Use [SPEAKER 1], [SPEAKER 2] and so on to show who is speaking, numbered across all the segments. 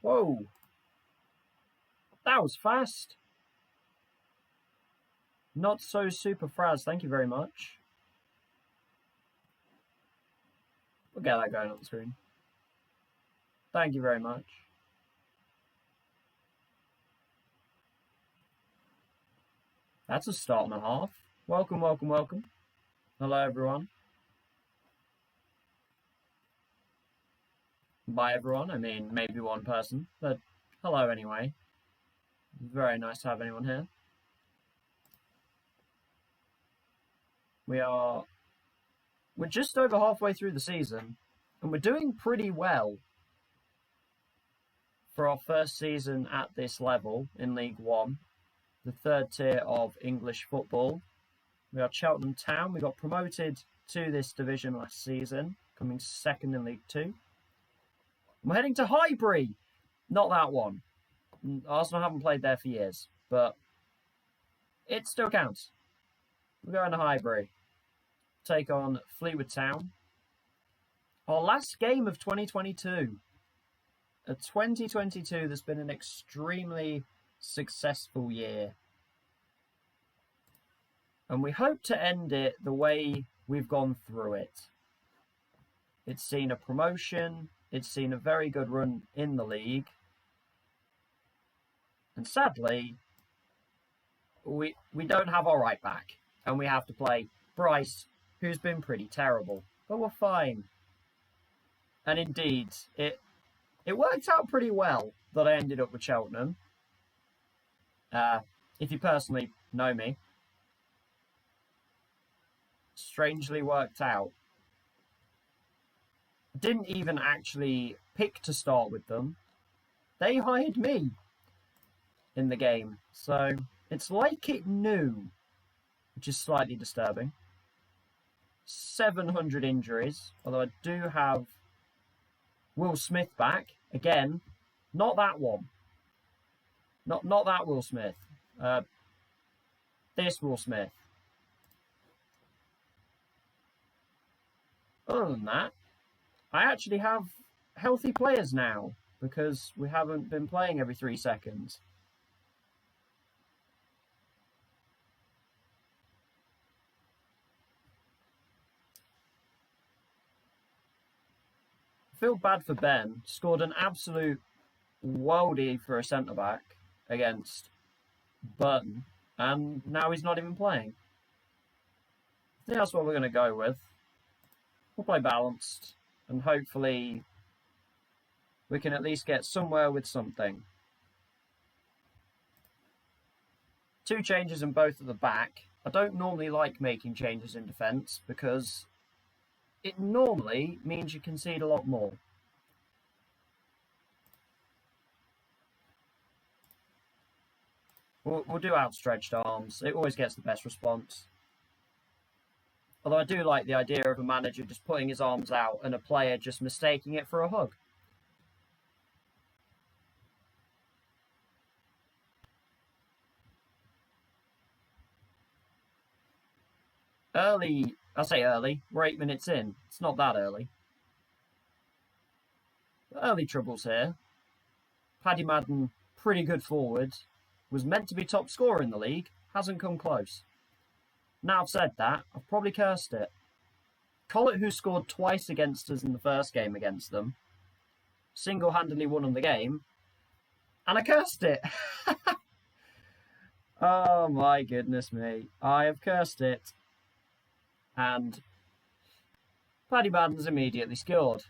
[SPEAKER 1] Whoa. That was fast. Not so super fast. Thank you very much. We'll get that going on the screen. Thank you very much. That's a start and a half. Welcome, welcome, welcome. Hello, everyone. By everyone, I mean maybe one person, but hello anyway. Very nice to have anyone here. We're just over halfway through the season, and we're doing pretty well for our first season at this level in League One, the third tier of English football. We are Cheltenham Town. We got promoted to this division last season, coming second in League Two. We're heading to Highbury. Not that one. Arsenal haven't played there for years, but it still counts. We're going to Highbury. Take on Fleetwood Town. Our last game of 2022. A 2022 that's been an extremely successful year. And we hope to end it the way we've gone through it. It's seen a promotion. It's seen a very good run in the league. And sadly, we don't have our right back. And we have to play Bryce, who's been pretty terrible. But we're fine. And indeed, it worked out pretty well that I ended up with Cheltenham. If you personally know me, strangely worked out. Didn't even actually pick to start with them. They hired me in the game. So it's like it knew, which is slightly disturbing. 700 injuries, although I do have Will Smith back. Again, not that one. Not that Will Smith. This Will Smith. Other than that, I actually have healthy players now because we haven't been playing every 3 seconds. I feel bad for Ben. Scored an absolute worldie for a centre-back against Burton, and now he's not even playing. I think that's what we're going to go with. We'll play balanced, and hopefully we can at least get somewhere with something. 2 changes in both at the back. I don't normally like making changes in defence because it normally means you concede a lot more. We'll do outstretched arms. It always gets the best response. Although I do like the idea of a manager just putting his arms out and a player just mistaking it for a hug. Early, I say early, we're 8 minutes in. It's not that early. Early troubles here. Paddy Madden, pretty good forward. Was meant to be top scorer in the league. Hasn't come close. Now I've said that, I've probably cursed it. Collett, who scored twice against us in the first game against them, single-handedly won on the game, and I cursed it. Oh my goodness me. I have cursed it. And Paddy Madden's immediately scored.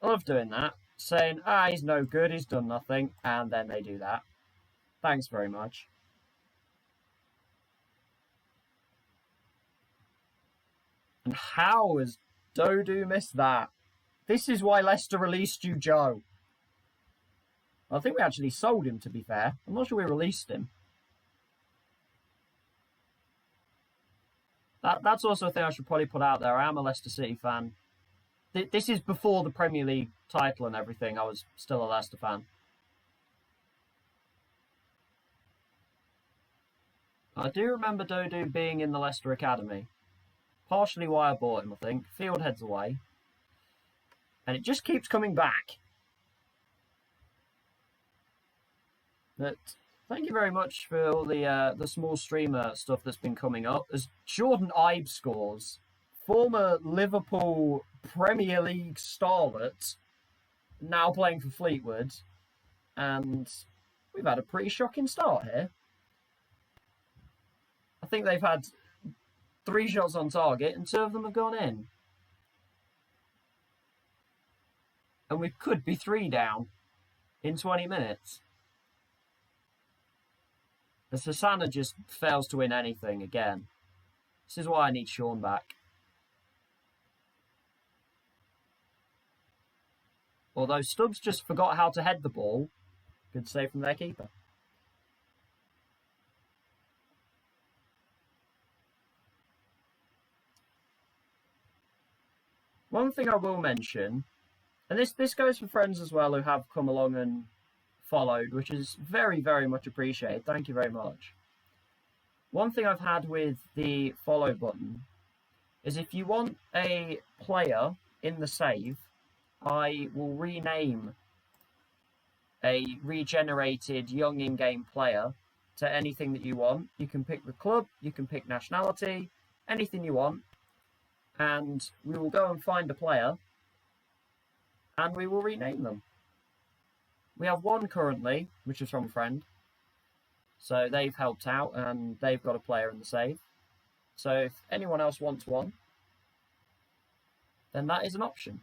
[SPEAKER 1] I love doing that. Saying, he's no good, he's done nothing, and then they do that. Thanks very much. And how has Dodo missed that? This is why Leicester released you, Joe. I think we actually sold him, to be fair. I'm not sure we released him. That's also a thing I should probably put out there. I am a Leicester City fan. This is before the Premier League title and everything. I was still a Leicester fan. I do remember Dodo being in the Leicester Academy. Partially why I bought him, I think. Field heads away. And it just keeps coming back. But thank you very much for all the small streamer stuff that's been coming up. As Jordan Ibe scores, former Liverpool Premier League starlet, now playing for Fleetwood, and we've had a pretty shocking start here. I think they've had 3 shots on target and 2 of them have gone in. And we could be 3 down in 20 minutes. The Sasana just fails to win anything again. This is why I need Sean back. Although Stubbs just forgot how to head the ball. Good save from their keeper. One thing I will mention, and this goes for friends as well who have come along and followed, which is very, very much appreciated. Thank you very much. One thing I've had with the follow button is if you want a player in the save, I will rename a regenerated young in-game player to anything that you want. You can pick the club, you can pick nationality, anything you want, and we will go and find a player and we will rename them. We have 1 currently, which is from a friend. So they've helped out and they've got a player in the save. So if anyone else wants one, then that is an option.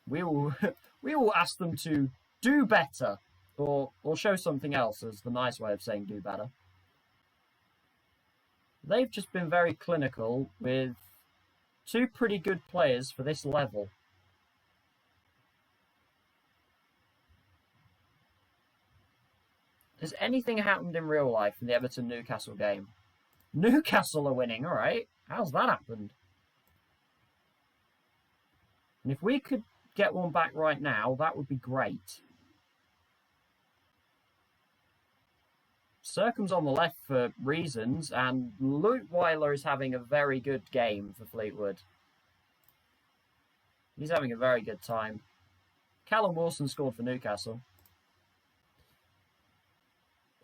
[SPEAKER 1] We will ask them to do better or show something else as the nice way of saying do better. They've just been very clinical with 2 pretty good players for this level. Has anything happened in real life in the Everton-Newcastle game? Newcastle are winning, all right. How's that happened? And if we could get one back right now, that would be great. Circum's on the left for reasons, and Leutwiler is having a very good game for Fleetwood. He's having a very good time. Callum Wilson scored for Newcastle.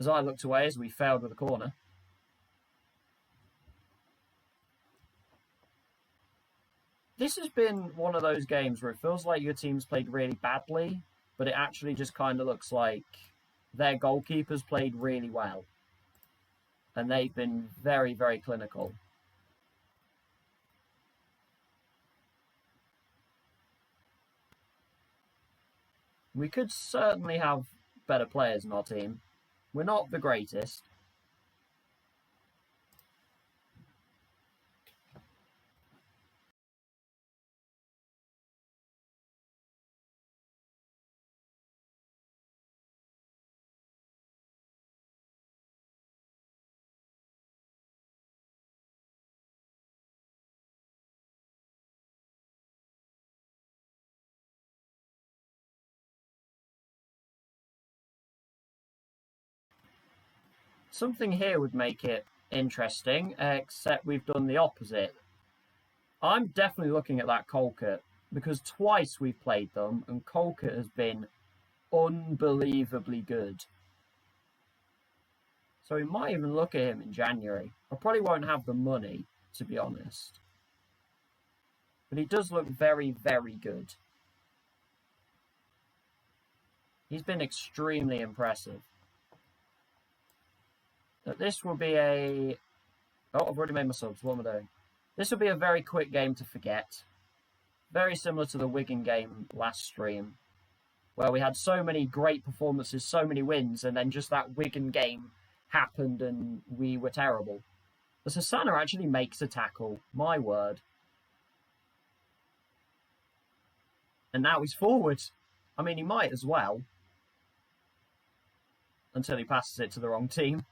[SPEAKER 1] As I looked away as we failed with a corner. This has been one of those games where it feels like your team's played really badly, but it actually just kind of looks like their goalkeepers played really well. And they've been very, very clinical. We could certainly have better players in our team. We're not the greatest. Something here would make it interesting, except we've done the opposite. I'm definitely looking at that Colquitt, because twice we've played them, and Colquitt has been unbelievably good. So we might even look at him in January. I probably won't have the money, to be honest. But he does look very, very good. He's been extremely impressive. This will be a... Oh, I've already made my subs. What am I doing? This will be a very quick game to forget. Very similar to the Wigan game last stream, where we had so many great performances, so many wins, and then just that Wigan game happened and we were terrible. The Sasana actually makes a tackle. My word. And now he's forward. I mean, he might as well. Until he passes it to the wrong team.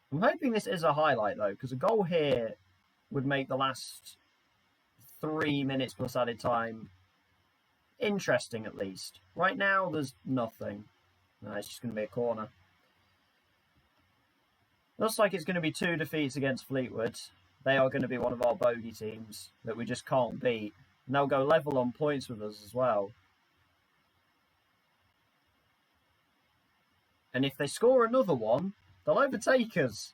[SPEAKER 1] I'm hoping this is a highlight, though, because a goal here would make the last 3 minutes plus added time interesting, at least. Right now, there's nothing. No, it's just going to be a corner. Looks like it's going to be 2 defeats against Fleetwood. They are going to be one of our bogey teams that we just can't beat. And they'll go level on points with us as well. And if they score another one, they'll overtake us.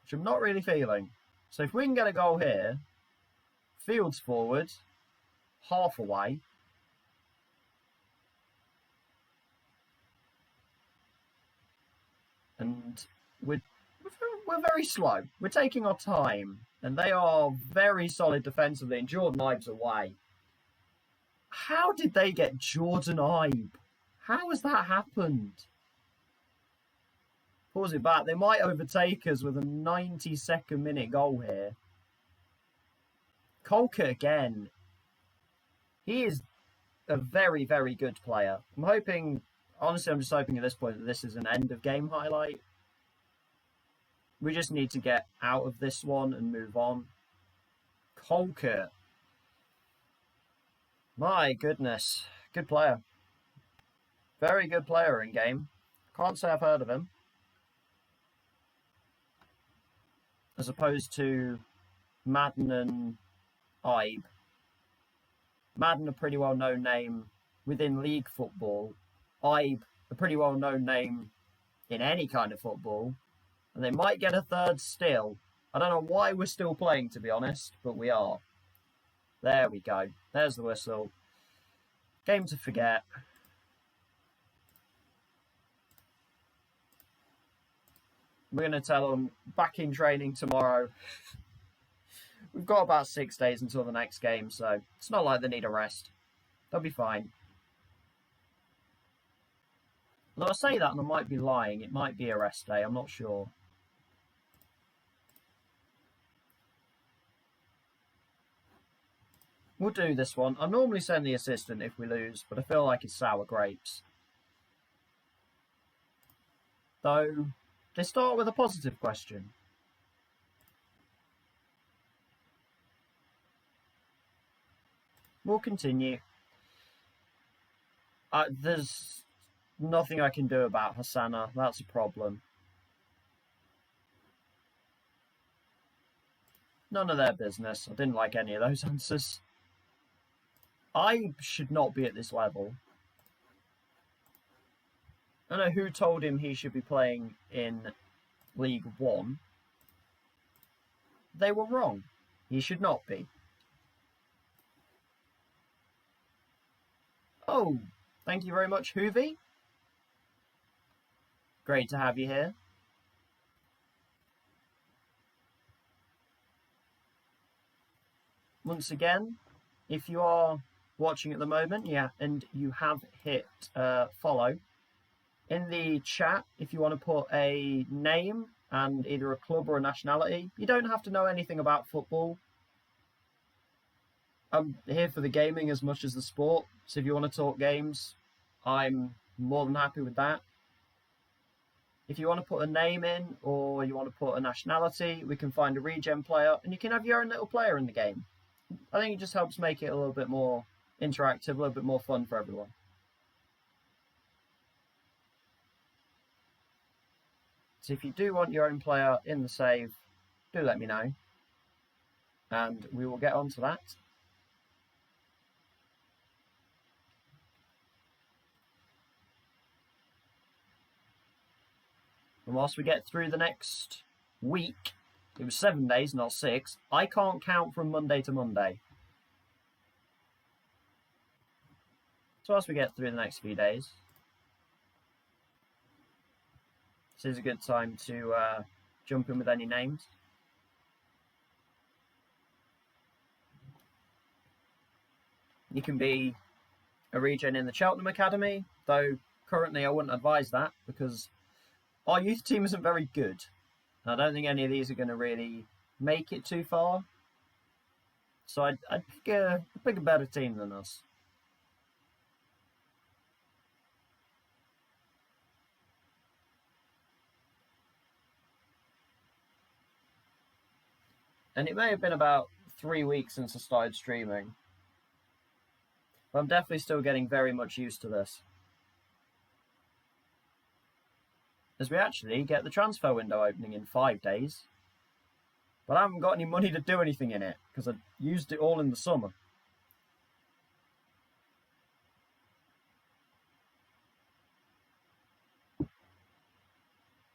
[SPEAKER 1] Which I'm not really feeling. So if we can get a goal here, Fields forward, half away. And we're very slow. We're taking our time. And they are very solid defensively. And Jordan Ibe's away. How did they get Jordan Ibe? How has that happened? Pause it back. They might overtake us with a 92nd minute goal here. Kolka again. He is a very, very good player. I'm hoping, honestly, I'm just hoping at this point that this is an end of game highlight. We just need to get out of this one and move on. Kolka. My goodness. Good player. Very good player in game. Can't say I've heard of him. As opposed to Madden and Ibe. Madden, a pretty well-known name within league football. Ibe, a pretty well-known name in any kind of football. And they might get a third still. I don't know why we're still playing, to be honest, but we are. There we go. There's the whistle. Game to forget. We're going to tell them back in training tomorrow. We've got about 6 days until the next game, so it's not like they need a rest. They'll be fine. Though I say that and I might be lying. It might be a rest day. I'm not sure. We'll do this one. I normally send the assistant if we lose, but I feel like it's sour grapes. Though, they start with a positive question. We'll continue. There's nothing I can do about Hassana. That's a problem. None of their business. I didn't like any of those answers. I should not be at this level. I don't know who told him he should be playing in League 1. They were wrong. He should not be. Oh, thank you very much, Hoovy. Great to have you here. Once again, if you are watching at the moment, and you have hit follow, in the chat, if you want to put a name and either a club or a nationality, you don't have to know anything about football. I'm here for the gaming as much as the sport, so if you want to talk games, I'm more than happy with that. If you want to put a name in or you want to put a nationality, we can find a regen player and you can have your own little player in the game. I think it just helps make it a little bit more interactive, a little bit more fun for everyone. So if you do want your own player in the save, do let me know. And we will get on to that. And whilst we get through the next week, it was 7 days, not 6. I can't count from Monday to Monday. So whilst we get through the next few days, this is a good time to jump in with any names. You can be a regen in the Cheltenham Academy, though currently I wouldn't advise that because our youth team isn't very good. I don't think any of these are going to really make it too far. So I'd pick a better team than us. And it may have been about 3 weeks since I started streaming. But I'm definitely still getting very much used to this. As we actually get the transfer window opening in 5 days. But I haven't got any money to do anything in it, because I used it all in the summer.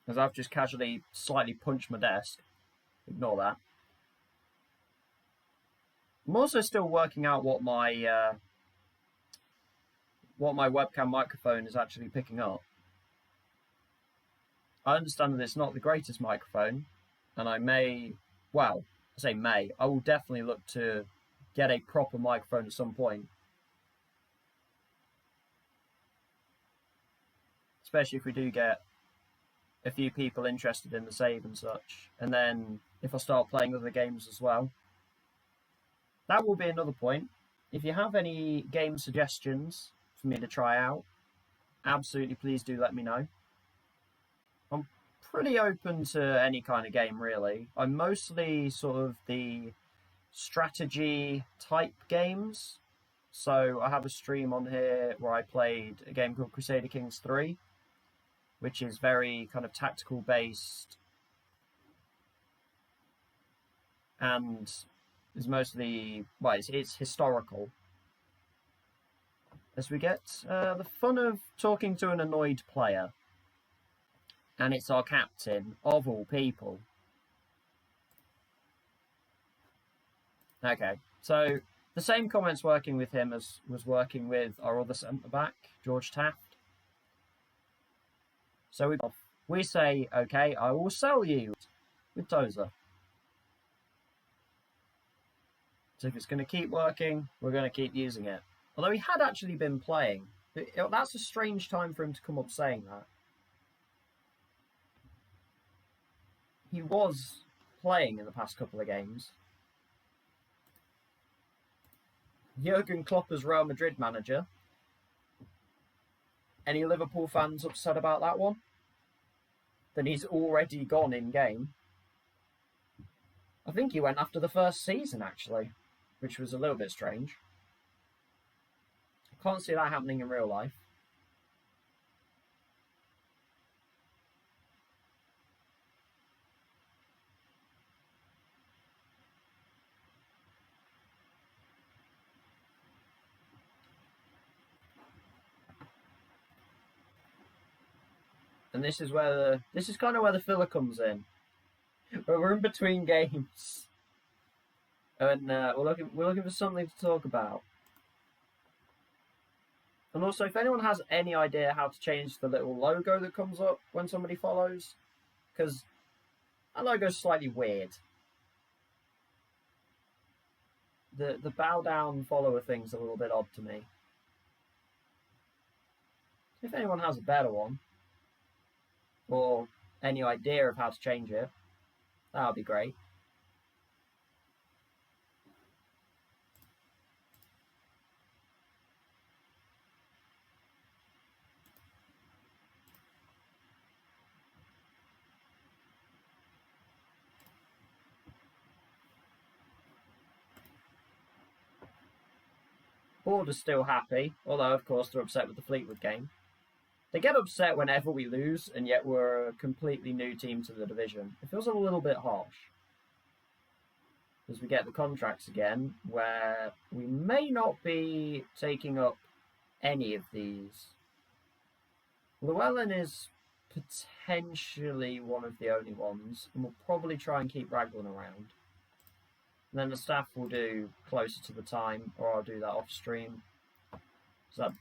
[SPEAKER 1] Because I've just casually slightly punched my desk. Ignore that. I'm also still working out what my webcam microphone is actually picking up. I understand that it's not the greatest microphone, and I may, well, I say may, I will definitely look to get a proper microphone at some point. Especially if we do get a few people interested in the save and such. And then if I start playing other games as well. That will be another point. If you have any game suggestions for me to try out, absolutely please do let me know. I'm pretty open to any kind of game, really. I'm mostly sort of the strategy type games. So I have a stream on here where I played a game called Crusader Kings 3, which is very kind of tactical based and is mostly, well, it's historical. As we get the fun of talking to an annoyed player. And it's our captain, of all people. Okay, so the same comments working with him as was working with our other centre-back, George Taft. So we say, okay, I will sell you with Tozer. So if it's going to keep working, we're going to keep using it. Although he had actually been playing. That's a strange time for him to come up saying that. He was playing in the past couple of games. Jurgen Klopp as Real Madrid manager. Any Liverpool fans upset about that one? Then he's already gone in game. I think he went after the first season, actually, which was a little bit strange. I can't see that happening in real life. And this is kind of where the filler comes in. But we're in between games, and we're looking for something to talk about. And also, if anyone has any idea how to change the little logo that comes up when somebody follows, because that logo's slightly weird. The bow down follower thing's a little bit odd to me. If anyone has a better one, or any idea of how to change it, that would be great. Board is still happy, although of course they're upset with the Fleetwood game. They get upset whenever we lose, and yet we're a completely new team to the division. It feels a little bit harsh. As we get the contracts again, where we may not be taking up any of these. Llewellyn is potentially one of the only ones, and we'll probably try and keep Raglan around. And then the staff will do closer to the time, or I'll do that off stream. So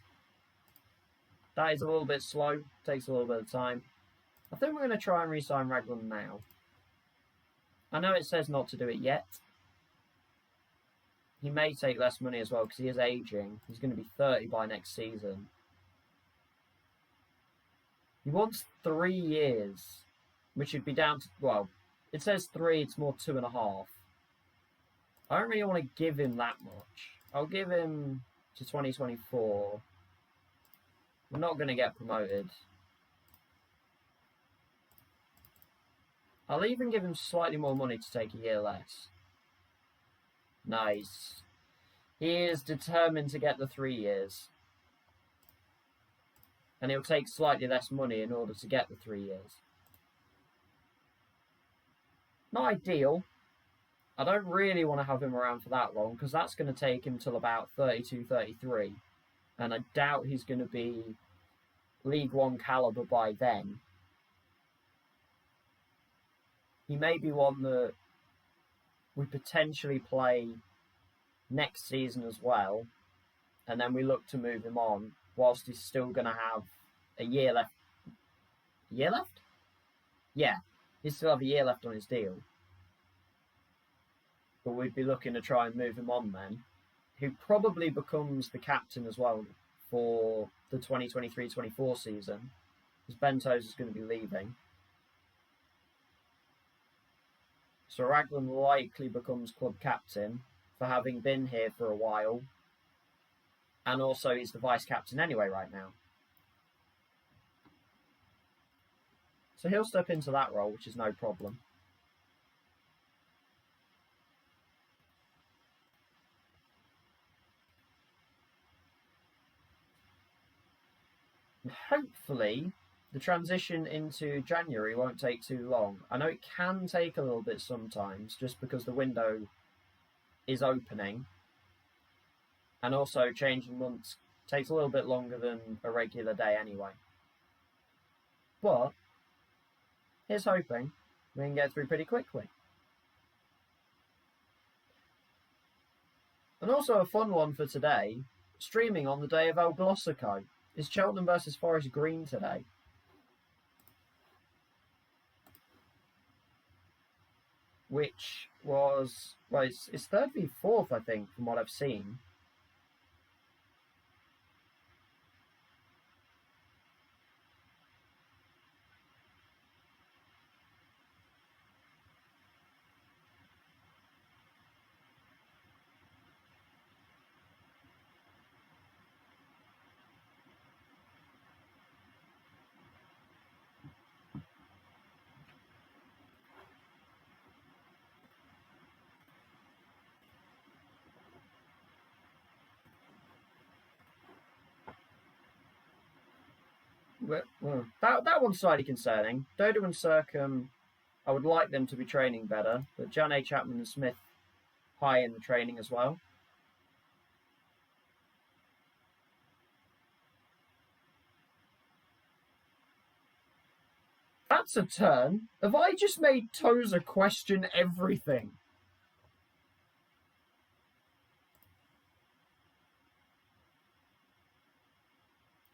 [SPEAKER 1] that is a little bit slow, takes a little bit of time. I think we're going to try and re-sign Raglan now. I know it says not to do it yet. He may take less money as well because he is aging. He's going to be 30 by next season. He wants 3 years, which would be down to, well, it says 3, it's more 2.5. I don't really want to give him that much. I'll give him to 2024. We're not going to get promoted. I'll even give him slightly more money to take a year less. Nice. He is determined to get the 3 years. And he'll take slightly less money in order to get the 3 years. Not ideal, I don't really want to have him around for that long because that's going to take him till about 32, 33. And I doubt he's going to be League One calibre by then. He may be one that we potentially play next season as well, and then we look to move him on whilst he's still going to have a year left. A year left? Yeah, he still have a year left on his deal. But we'd be looking to try and move him on then. Who probably becomes the captain as well for the 2023-24 season, because Bentos is going to be leaving. So Raglan likely becomes club captain for having been here for a while, and also he's the vice captain anyway right now. So he'll step into that role, which is no problem. And hopefully, the transition into January won't take too long. I know it can take a little bit sometimes, just because the window is opening. And also, changing months takes a little bit longer than a regular day anyway. But, here's hoping we can get through pretty quickly. And also a fun one for today, streaming on the day of El Glossico, is Cheltenham versus Forest Green today. Which was, well, it's third v fourth, I think, from what I've seen. Well, that one's slightly concerning. Dodo and Circum, I would like them to be training better, but John A. Chapman and Smith high in the training as well. That's a turn. Have I just made Tozer question everything?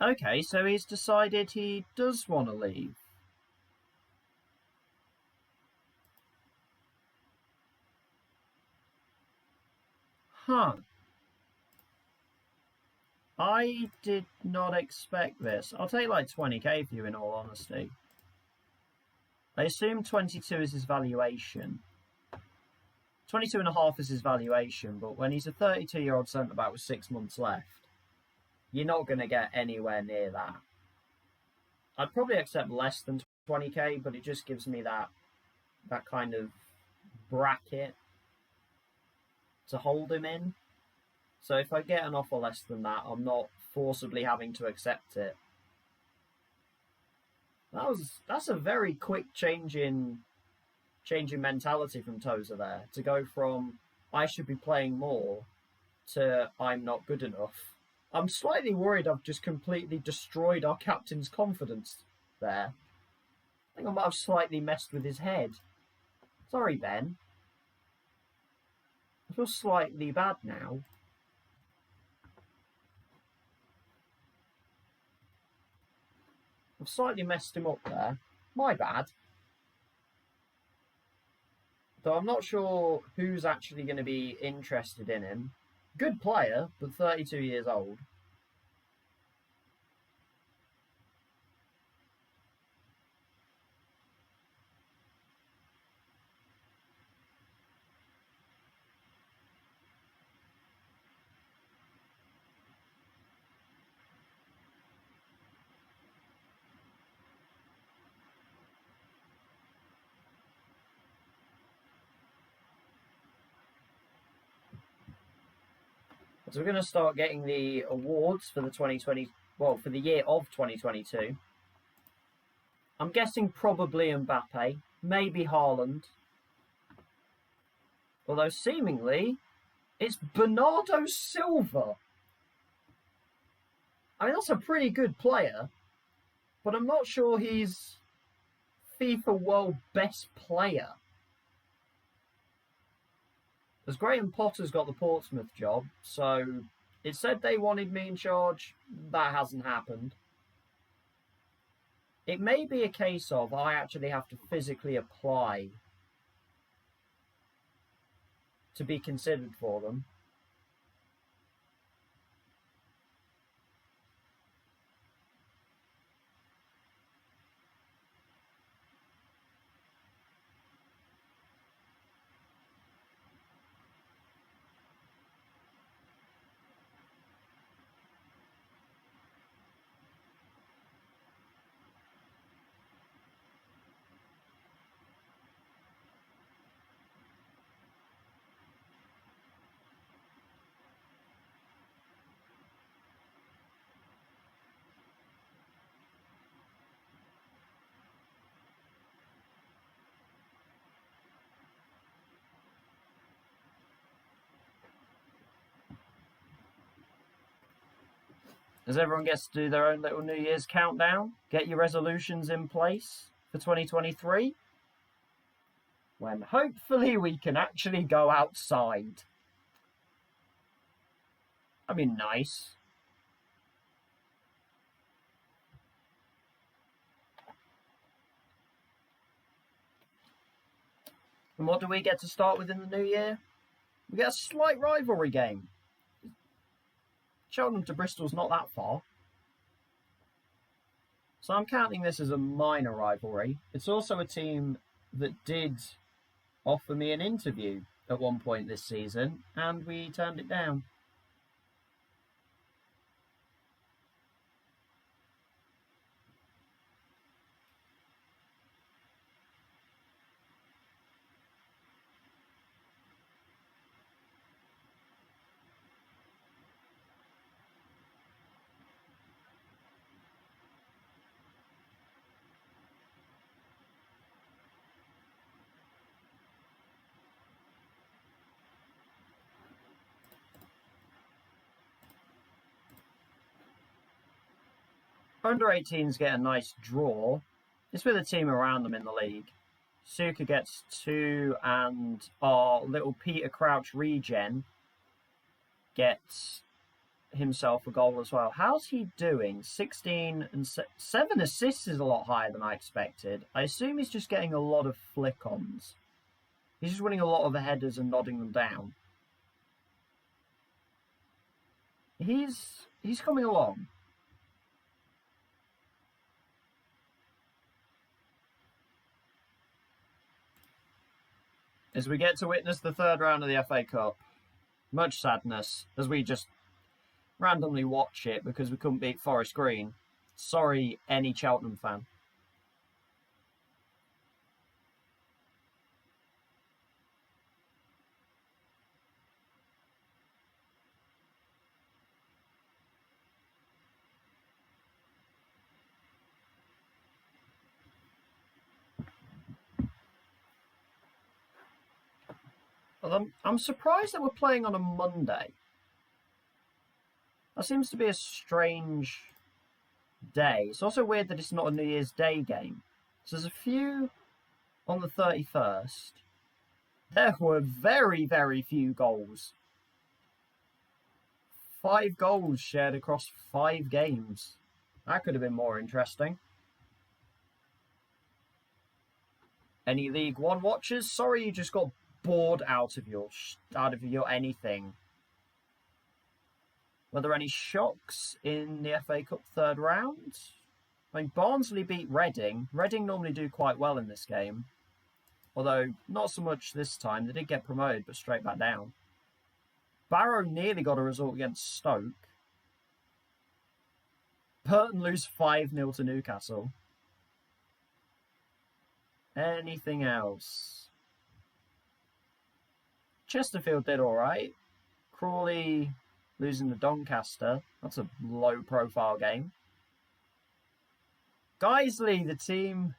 [SPEAKER 1] Okay, so he's decided he does want to leave. Huh. I did not expect this. I'll take like 20k for you in all honesty. I assume 22 is his valuation. 22.5 is his valuation, but when he's a 32-year-old centre-back with 6 months left, you're not going to get anywhere near that. I'd probably accept less than 20k, but it just gives me that kind of bracket to hold him in. So if I get an offer less than that, I'm not forcibly having to accept it. That's a very quick change in mentality from Tozer there, to go from I should be playing more to I'm not good enough. I'm slightly worried I've just completely destroyed our captain's confidence there. I think I might have slightly messed with his head. Sorry, Ben. I feel slightly bad now. I've slightly messed him up there. My bad. Though I'm not sure who's actually going to be interested in him. Good player, but 32 years old. So we're going to start getting the awards for the for the year of 2022. I'm guessing probably Mbappe, maybe Haaland, Although seemingly it's Bernardo Silva. I mean, that's a pretty good player, but I'm not sure he's FIFA World Best Player. As Graham Potter's got the Portsmouth job, so it said they wanted me in charge. That hasn't happened. It may be a case of I actually have to physically apply to be considered for them. As everyone gets to do their own little New Year's countdown, get your resolutions in place for 2023, when hopefully we can actually go outside. I mean, nice. And what do we get to start with in the new year? We get a slight rivalry game. Cheltenham to Bristol's not that far. So I'm counting this as a minor rivalry. It's also a team that did offer me an interview at one point this season, and we turned it down. Under 18s get a nice draw. It's with a team around them in the league. Suka gets 2, and our little Peter Crouch regen gets himself a goal as well. How's he doing? 16 and 7 assists is a lot higher than I expected. I assume he's just getting a lot of flick-ons. He's just winning a lot of headers and nodding them down. He's coming along. As we get to witness the third round of the FA Cup, much sadness as we just randomly watch it because we couldn't beat Forest Green. Sorry, any Cheltenham fan. I'm surprised that we're playing on a Monday. That seems to be a strange day. It's also weird that it's not a New Year's Day game. So there's a few on the 31st. There were very, very few goals. 5 goals shared across 5 games. That could have been more interesting. Any League One watchers? Sorry you just got bored out of your anything. Were there any shocks in the FA Cup third round? I mean, Barnsley beat Reading. Reading normally do quite well in this game. Although, not so much this time. They did get promoted, but straight back down. Barrow nearly got a result against Stoke. Burton lose 5-0 to Newcastle. Anything else? Chesterfield did all right. Crawley losing to Doncaster. That's a low-profile game. Guiseley, the team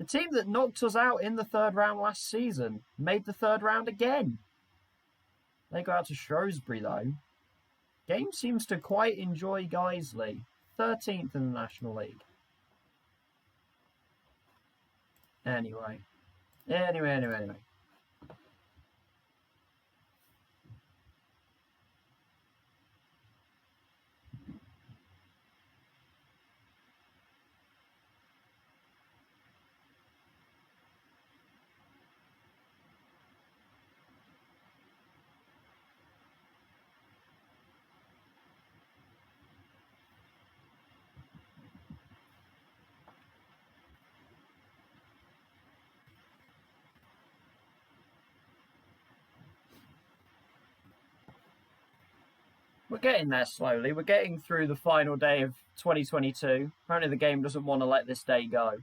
[SPEAKER 1] The team that knocked us out in the third round last season made the third round again. They go out to Shrewsbury, though. Game seems to quite enjoy Guiseley. 13th in the National League. Anyway. We're getting there slowly. We're getting through the final day of 2022. Apparently the game doesn't want to let this day go.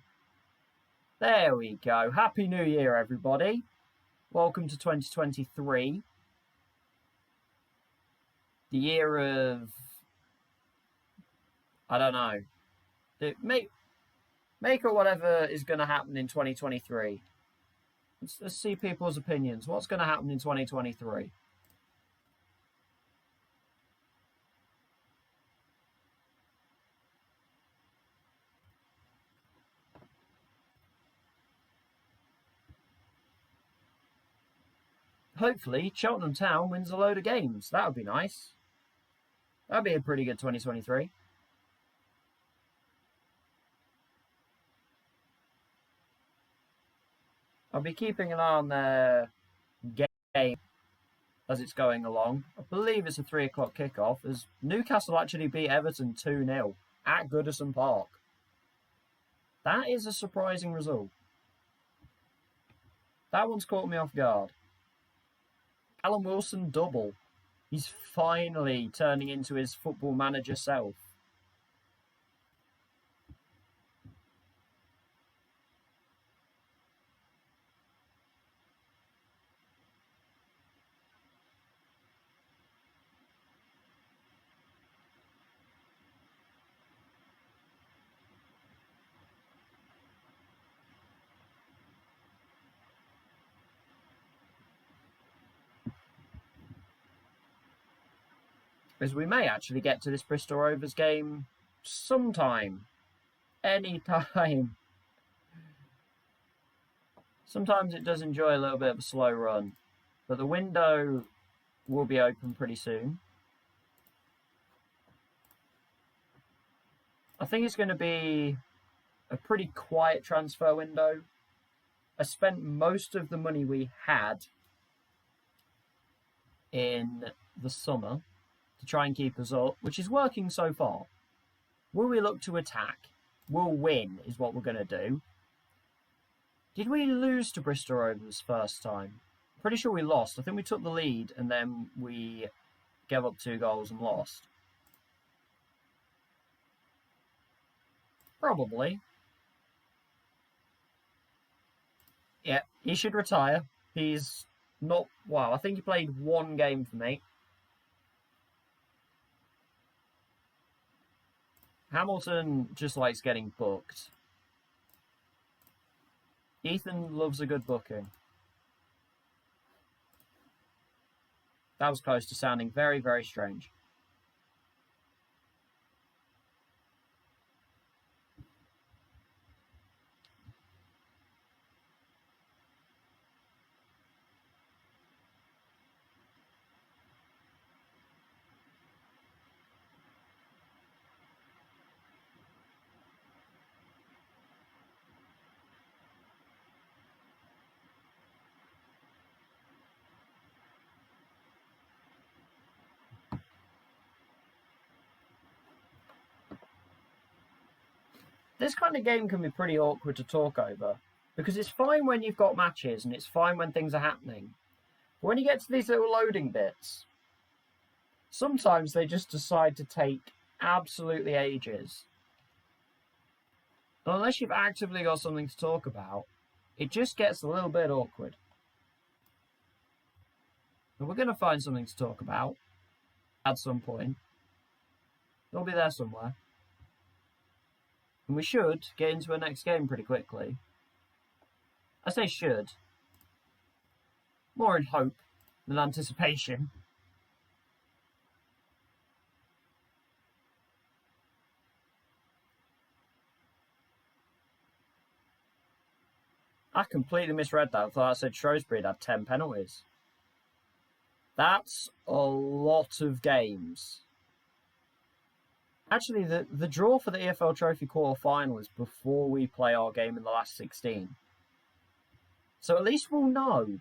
[SPEAKER 1] There we go. Happy New Year, everybody. Welcome to 2023. The year of... I don't know. Make it whatever is going to happen in 2023. Let's see people's opinions. What's going to happen in 2023? Hopefully, Cheltenham Town wins a load of games. That would be nice. That would be a pretty good 2023. I'll be keeping an eye on their game as it's going along. I believe it's a 3 o'clock kickoff, as Newcastle actually beat Everton 2-0 at Goodison Park. That is a surprising result. That one's caught me off guard. Callum Wilson double. He's finally turning into his football manager self. As we may actually get to this Bristol Rovers game sometime. Anytime. Sometimes it does enjoy a little bit of a slow run. But the window will be open pretty soon. I think it's going to be a pretty quiet transfer window. I spent most of the money we had in the summer to try and keep us up, which is working so far. Will we look to attack? We'll win, is what we're going to do. Did we lose to Bristol Rovers first time? Pretty sure we lost. I think we took the lead and then we gave up 2 goals and lost. Probably. Yeah, he should retire. He's not... Wow, I think he played 1 game for me. Hamilton just likes getting booked. Ethan loves a good booking. That was close to sounding very, very strange. This kind of game can be pretty awkward to talk over, because it's fine when you've got matches and it's fine when things are happening. But when you get to these little loading bits, sometimes they just decide to take absolutely ages. And unless you've actively got something to talk about, it just gets a little bit awkward. But we're going to find something to talk about at some point. It'll be there somewhere. And we should get into our next game pretty quickly. I say should. More in hope than anticipation. I completely misread that. I thought I said Shrewsbury had 10 penalties. That's a lot of games. Actually, the draw for the EFL Trophy quarter-final is before we play our game in the last 16. So at least we'll know.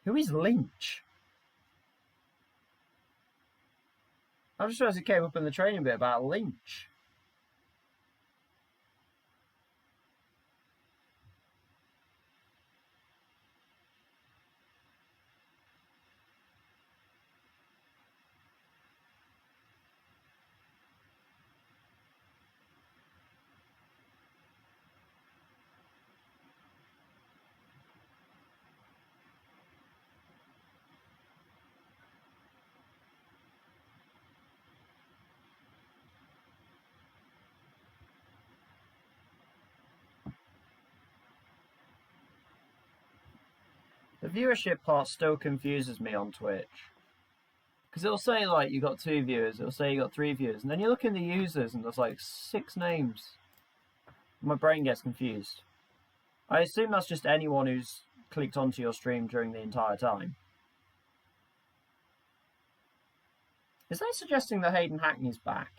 [SPEAKER 1] Who is Lynch? I just realised it came up in the training bit about Lynch. The viewership part still confuses me on Twitch. Because it'll say, like, you got 2 viewers, it'll say you got 3 viewers, and then you look in the users and there's, like, 6 names. My brain gets confused. I assume that's just anyone who's clicked onto your stream during the entire time. Is that suggesting that Hayden Hackney's back?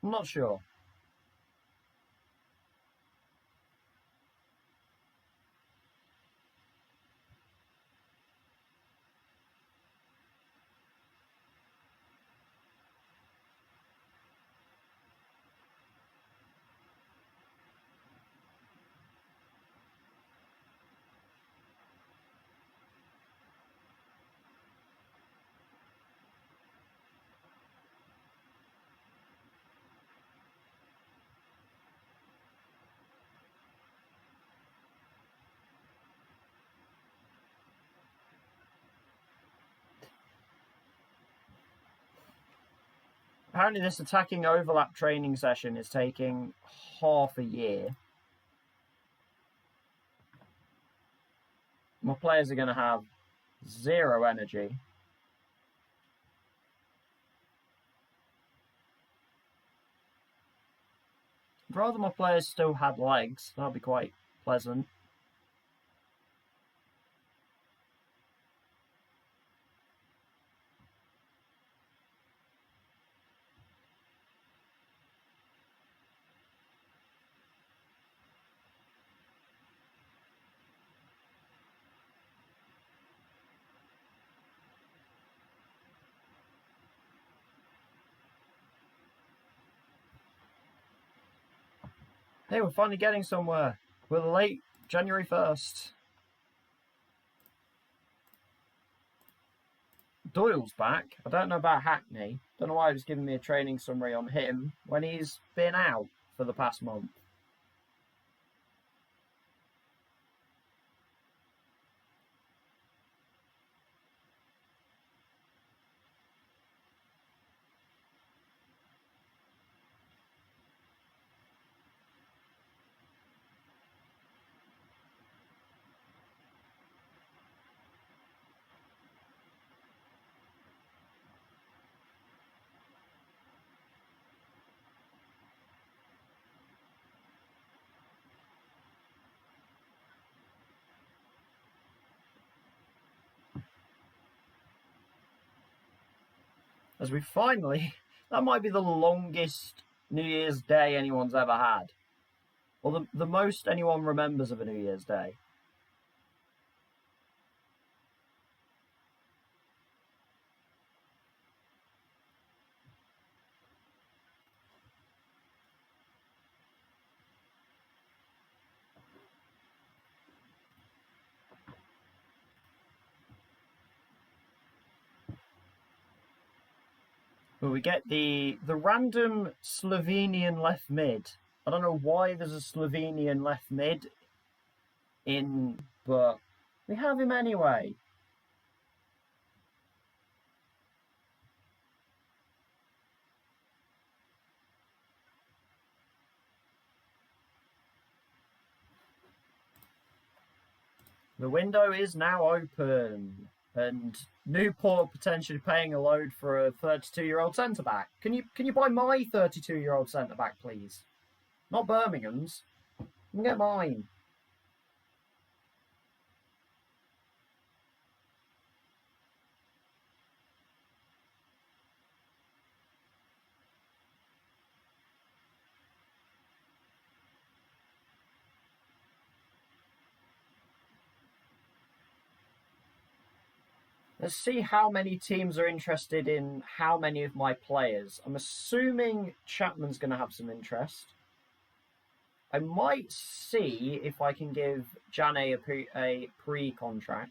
[SPEAKER 1] I'm not sure. Apparently this attacking overlap training session is taking half a year. My players are going to have 0 energy. I'd rather my players still had legs. That'd be quite pleasant. Hey, we're finally getting somewhere. We're late January 1st. Doyle's back. I don't know about Hackney. Don't know why he was giving me a training summary on him when he's been out for the past month. As we finally, that might be the longest New Year's Day anyone's ever had. Or the most anyone remembers of a New Year's Day. But we get the random Slovenian left mid. I don't know why there's a Slovenian left mid in, but we have him anyway. The window is now open. And Newport potentially paying a load for a 32-year-old centre-back. Can you buy my 32-year-old centre-back, please? Not Birmingham's. You can get mine. Let's see how many teams are interested in how many of my players. I'm assuming Chapman's going to have some interest. I might see if I can give Jane a pre-contract.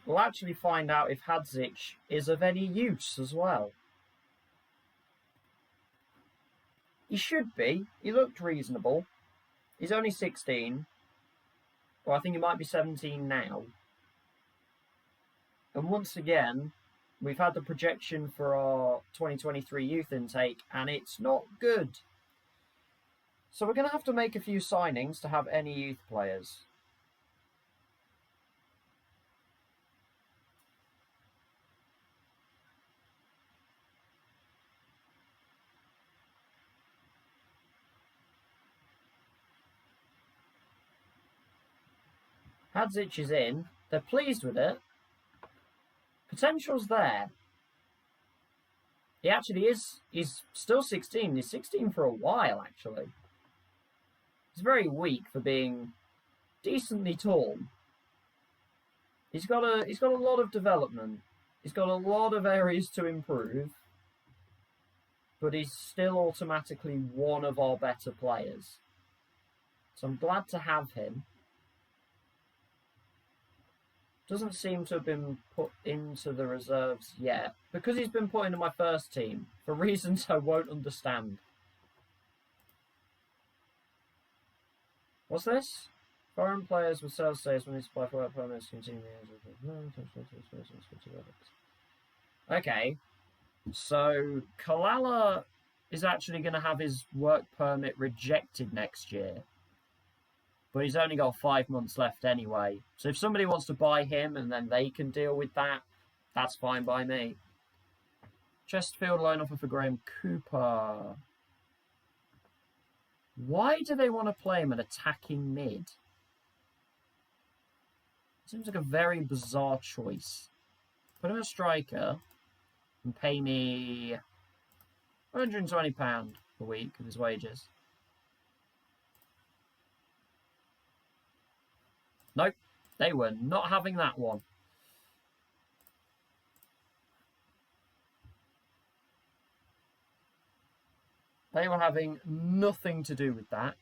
[SPEAKER 1] We'll actually find out if Hadzic is of any use as well. He should be. He looked reasonable. He's only 16. Well, I think he might be 17 now. And once again, we've had the projection for our 2023 youth intake, and it's not good. So we're going to have to make a few signings to have any youth players. Hadzic is in. They're pleased with it. Potential's there. He actually is. He's still 16. He's 16 for a while, actually. He's very weak for being decently tall. He's got a lot of development. He's got a lot of areas to improve. But he's still automatically one of our better players. So I'm glad to have him. Doesn't seem to have been put into the reserves yet. Because he's been put into my first team. For reasons I won't understand. What's this? Foreign players with sales stays when they supply for work permits continue. Okay. So Kalala is actually going to have his work permit rejected next year. But he's only got 5 months left anyway. So if somebody wants to buy him and then they can deal with that, that's fine by me. Chesterfield loan offer for Graham Cooper. Why do they want to play him at attacking mid? Seems like a very bizarre choice. Put him a striker and pay me £120 a week of his wages. Nope, they were not having that one. They were having nothing to do with that.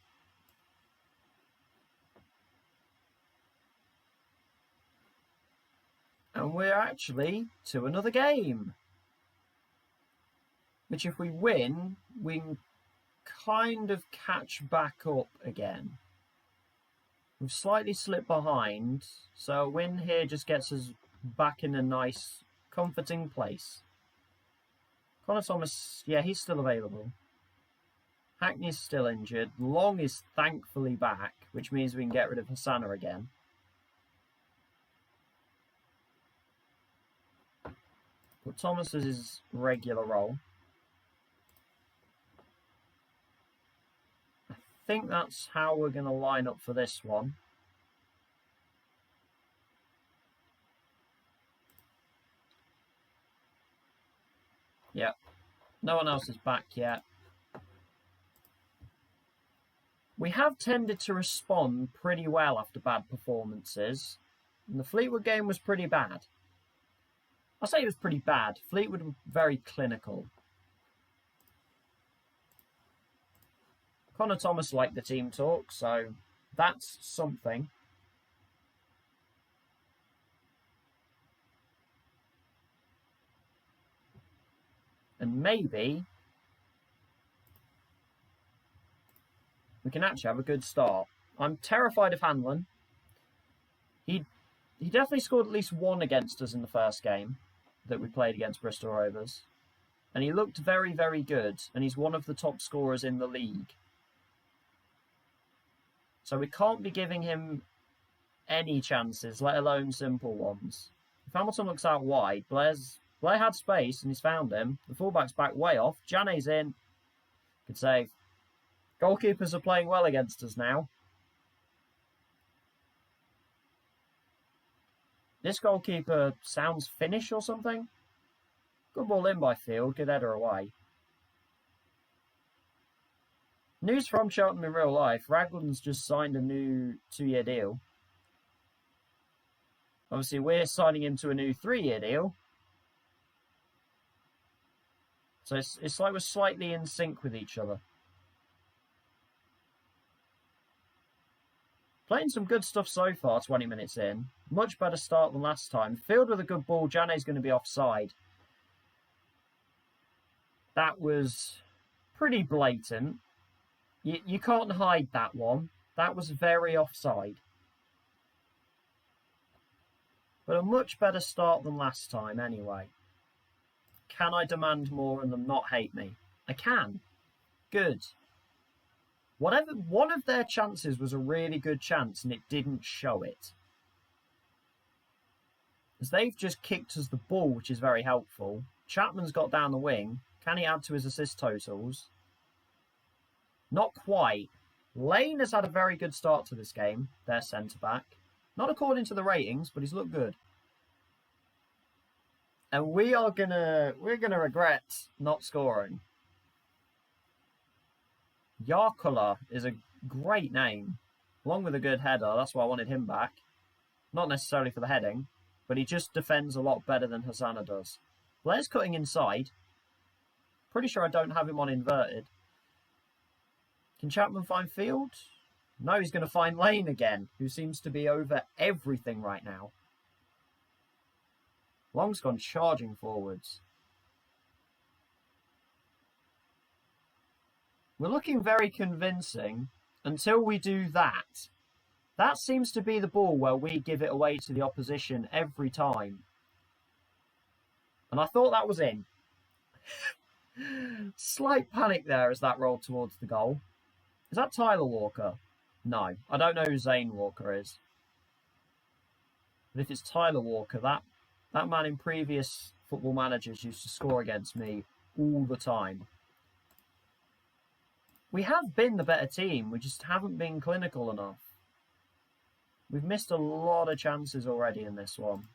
[SPEAKER 1] And we're actually to another game. Which if we win, we can kind of catch back up again. We've slightly slipped behind, so a win here just gets us back in a nice, comforting place. Connor Thomas, yeah, he's still available. Hackney's still injured. Long is thankfully back, which means we can get rid of Hassana again. But Thomas is his regular role. I think that's how we're going to line up for this one. Yep. No one else is back yet. We have tended to respond pretty well after bad performances. And the Fleetwood game was pretty bad. I say it was pretty bad. Fleetwood were very clinical. Connor Thomas liked the team talk, so that's something. And maybe we can actually have a good start. I'm terrified of Hanlon. He definitely scored at least one against us in the first game that we played against Bristol Rovers. And he looked very, very good. And he's one of the top scorers in the league. So we can't be giving him any chances, let alone simple ones. If Hamilton looks out wide, Blair had space and he's found him. The fullback's back way off. Janet's in. Good save. Goalkeepers are playing well against us now. This goalkeeper sounds Finnish or something. Good ball in by Field. Good header away. News from Cheltenham in real life. Raglan's just signed a new 2-year deal. Obviously, we're signing him to a new 3-year deal. So it's like we're slightly in sync with each other. Playing some good stuff so far, 20 minutes in. Much better start than last time. Field with a good ball. Janet's going to be offside. That was pretty blatant. You can't hide that one. That was very offside. But a much better start than last time anyway. Can I demand more and them not hate me? I can. Good. Whatever, one of their chances was a really good chance and it didn't show it. As they've just kicked us the ball, which is very helpful. Chapman's got down the wing. Can he add to his assist totals? Not quite. Lane has had a very good start to this game, their centre-back. Not according to the ratings, but he's looked good. And we're gonna regret not scoring. Jarkola is a great name, along with a good header. That's why I wanted him back. Not necessarily for the heading, but he just defends a lot better than Hosanna does. Blair's cutting inside. Pretty sure I don't have him on inverted. Can Chapman find Field? No, he's going to find Lane again, who seems to be over everything right now. Long's gone charging forwards. We're looking very convincing until we do that. That seems to be the ball where we give it away to the opposition every time. And I thought that was in. Slight panic there as that rolled towards the goal. Is that Tyler Walker? No, I don't know who Zane Walker is. But if it's Tyler Walker, that man in previous Football Managers used to score against me all the time. We have been the better team, we just haven't been clinical enough. We've missed a lot of chances already in this one.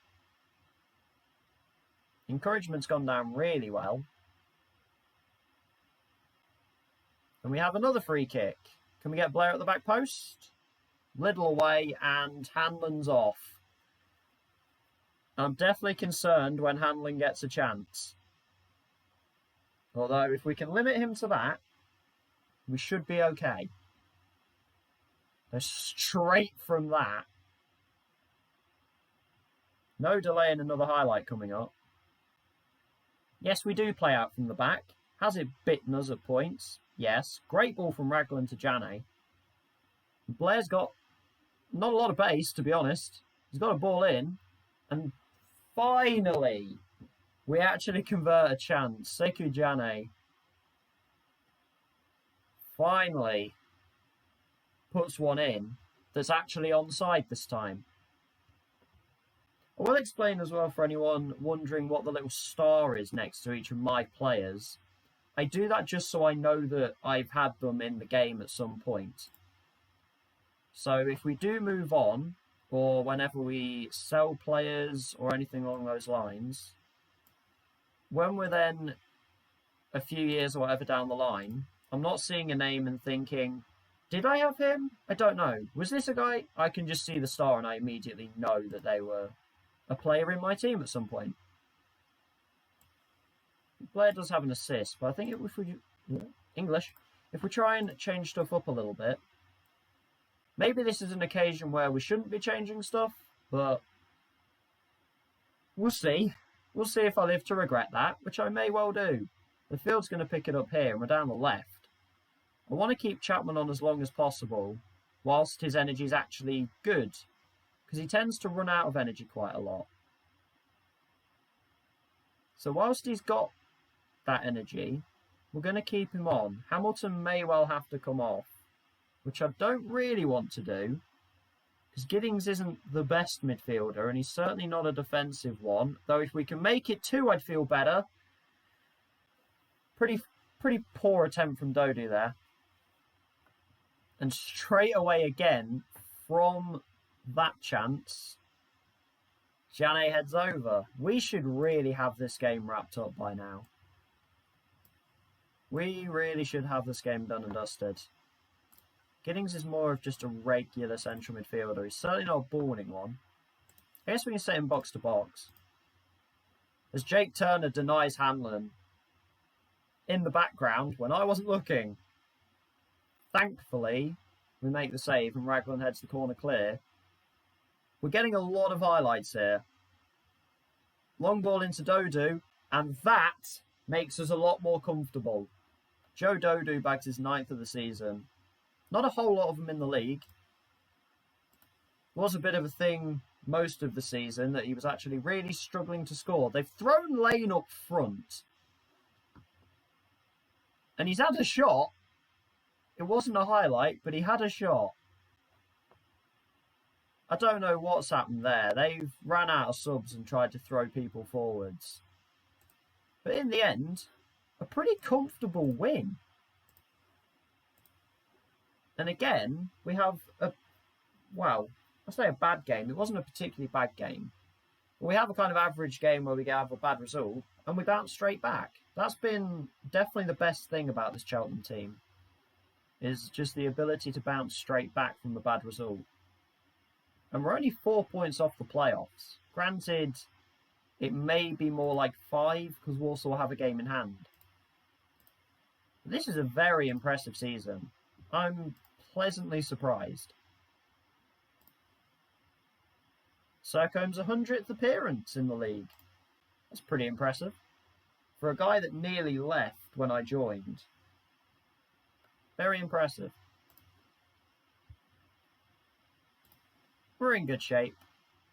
[SPEAKER 1] Encouragement's gone down really well. And we have another free kick. Can we get Blair at the back post? Little away and Hanlon's off. I'm definitely concerned when Hanlon gets a chance. Although if we can limit him to that, we should be okay. So straight from that. No delay in another highlight coming up. Yes, we do play out from the back. Has it bitten us at points? Yes. Great ball from Raglan to Jane. Blair's got not a lot of base, to be honest. He's got a ball in. And finally, we actually convert a chance. Sekou Jane finally puts one in that's actually onside this time. I will explain as well for anyone wondering what the little star is next to each of my players. I do that just so I know that I've had them in the game at some point. So if we do move on, or whenever we sell players or anything along those lines, when we're then a few years or whatever down the line, I'm not seeing a name and thinking, did I have him? I don't know. Was this a guy? I can just see the star and I immediately know that they were a player in my team at some point. Blair does have an assist, but I think if we if we try and change stuff up a little bit, maybe this is an occasion where we shouldn't be changing stuff, but we'll see. We'll see if I live to regret that, which I may well do. The field's going to pick it up here, and we're down the left. I want to keep Chapman on as long as possible, whilst his energy is actually good, because he tends to run out of energy quite a lot. So whilst he's got that energy, we're going to keep him on. Hamilton may well have to come off, which I don't really want to do, because Giddings isn't the best midfielder, and he's certainly not a defensive one. Though if we can make it 2, I'd feel better. Pretty poor attempt from Dodu there. And straight away again, from that chance, Jane heads over. We should really have this game wrapped up by now. We really should have this game done and dusted. Giddings is more of just a regular central midfielder. He's certainly not a ball-winning one. I guess we can set him box to box. As Jake Turner denies Hanlon in the background when I wasn't looking. Thankfully, we make the save and Raglan heads the corner clear. We're getting a lot of highlights here. Long ball into Dodu, and that makes us a lot more comfortable. Joe Dodu bags his 9th of the season. Not a whole lot of them in the league. Was a bit of a thing most of the season that he was actually really struggling to score. They've thrown Lane up front. And he's had a shot. It wasn't a highlight, but he had a shot. I don't know what's happened there. They've ran out of subs and tried to throw people forwards. But in the end, a pretty comfortable win. And again, we have a, well, I say a bad game. It wasn't a particularly bad game. But we have a kind of average game where we have a bad result and we bounce straight back. That's been definitely the best thing about this Cheltenham team, is just the ability to bounce straight back from the bad result. And we're only 4 points off the playoffs. Granted, it may be more like 5 because Walsall will have a game in hand. This is a very impressive season. I'm pleasantly surprised. Sercombe's 100th appearance in the league. That's pretty impressive. For a guy that nearly left when I joined. Very impressive. We're in good shape.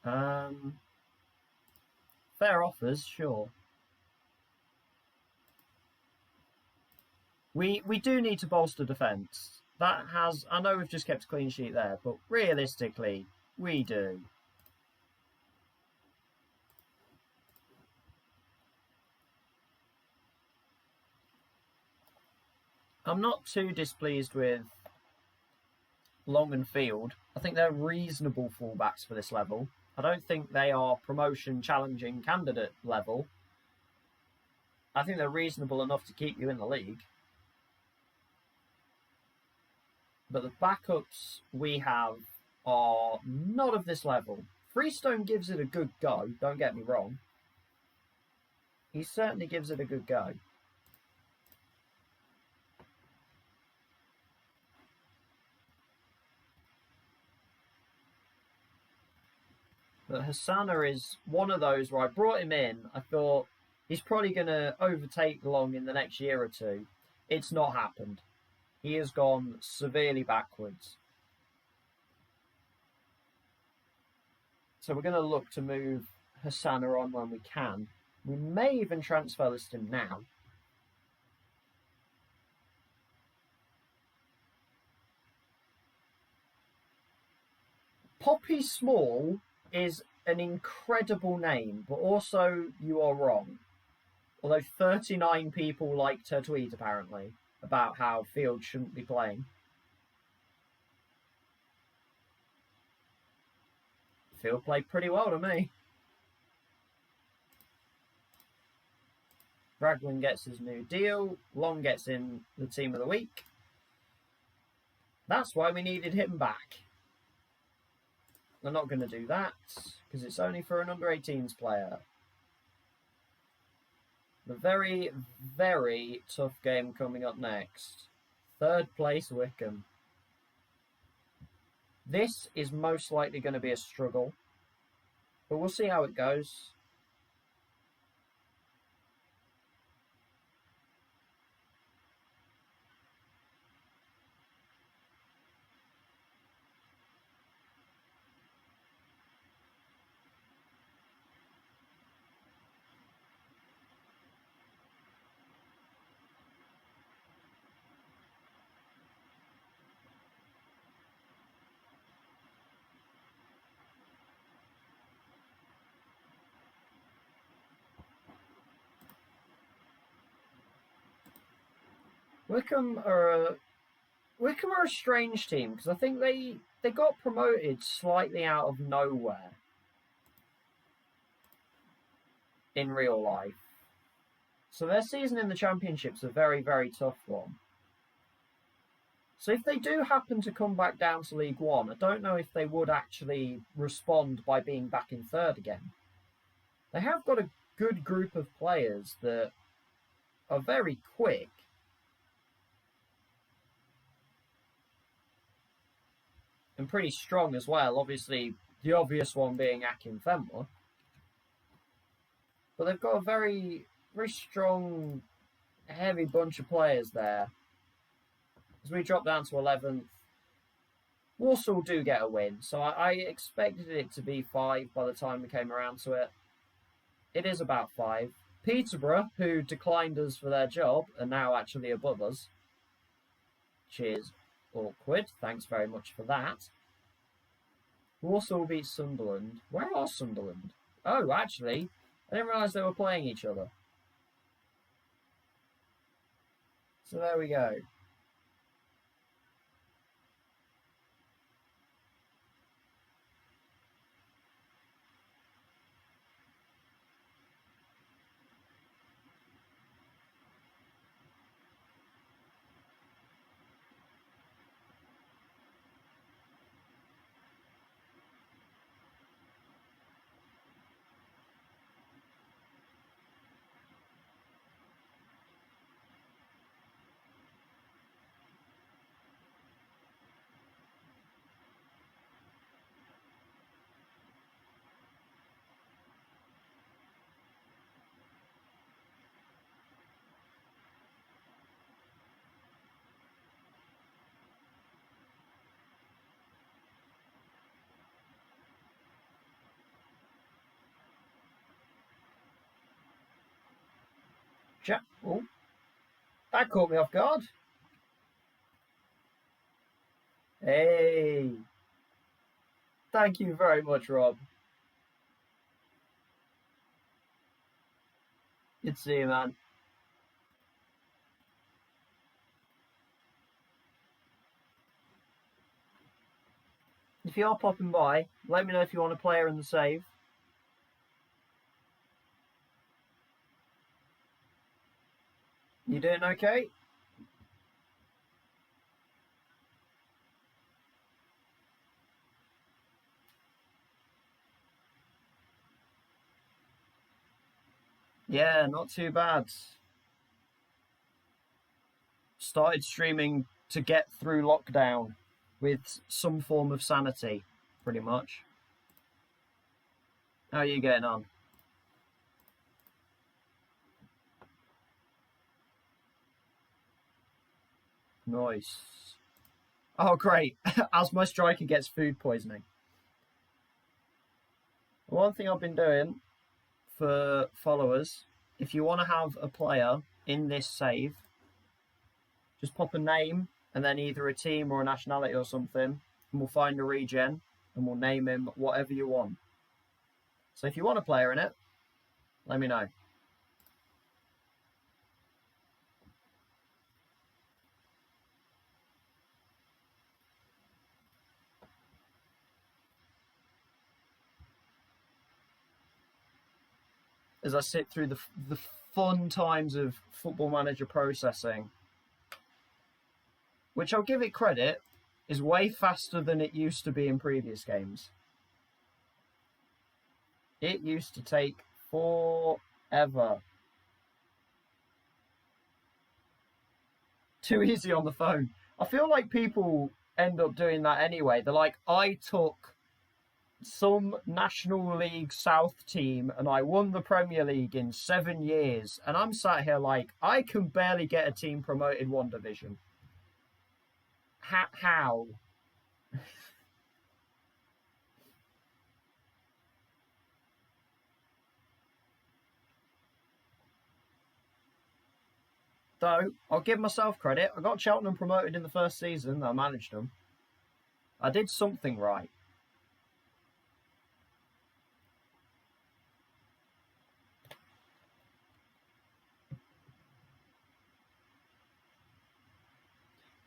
[SPEAKER 1] Fair offers, sure. We do need to bolster defence. That has, I know we've just kept a clean sheet there, but realistically, we do. I'm not too displeased with Long and Field. I think they're reasonable fullbacks for this level. I don't think they are promotion challenging candidate level. I think they're reasonable enough to keep you in the league. But the backups we have are not of this level. Freestone gives it a good go, don't get me wrong. He certainly gives it a good go. But Hassana is one of those where I brought him in. I thought he's probably going to overtake Long in the next year or two. It's not happened. He has gone severely backwards. So we're going to look to move Hassana on when we can. We may even transfer list him now. Poppy Small is an incredible name, but also you are wrong. Although 39 people liked her tweet, apparently, about how Field shouldn't be playing. Field played pretty well to me. Raglan gets his new deal. Long gets in the team of the week. That's why we needed him back. We're not going to do that because it's only for an under-18s player. The very, very tough game coming up next. 3rd place Wycombe. This is most likely going to be a struggle, but we'll see how it goes. Wycombe are a strange team because I think they got promoted slightly out of nowhere in real life. So their season in the Championship's a very, very tough one. So if they do happen to come back down to League One, I don't know if they would actually respond by being back in third again. They have got a good group of players that are very quick. And pretty strong as well. Obviously, the obvious one being FM21. But they've got a very, very strong, heavy bunch of players there. As we drop down to 11th, Walsall do get a win. So I expected it to be 5 by the time we came around to it. It is about 5. Peterborough, who declined us for their job, are now actually above us. Cheers. Awkward. Thanks very much for that. Walsall beat Sunderland. Where are Sunderland? Oh, actually, I didn't realise they were playing each other. So there we go. Oh, that caught me off guard. Hey. Thank you very much, Rob. Good to see you, man. If you are popping by, let me know if you want a player in the save. You doing okay? Yeah, not too bad. Started streaming to get through lockdown with some form of sanity, pretty much. How are you getting on? Nice. Oh, great. As my striker gets food poisoning. One thing I've been doing for followers, if you want to have a player in this save, just pop a name and then either a team or a nationality or something, and we'll find a regen and we'll name him whatever you want. So if you want a player in it, let me know. As I sit through the fun times of Football Manager processing, which I'll give it credit, is way faster than it used to be in previous games. It used to take forever. Too easy on the phone. I feel like people end up doing that anyway. They're like, I took some National League South team and I won the Premier League in 7 years. And I'm sat here like, I can barely get a team promoted one division. How? Though, I'll give myself credit. I got Cheltenham promoted in the first season. I managed them. I did something right.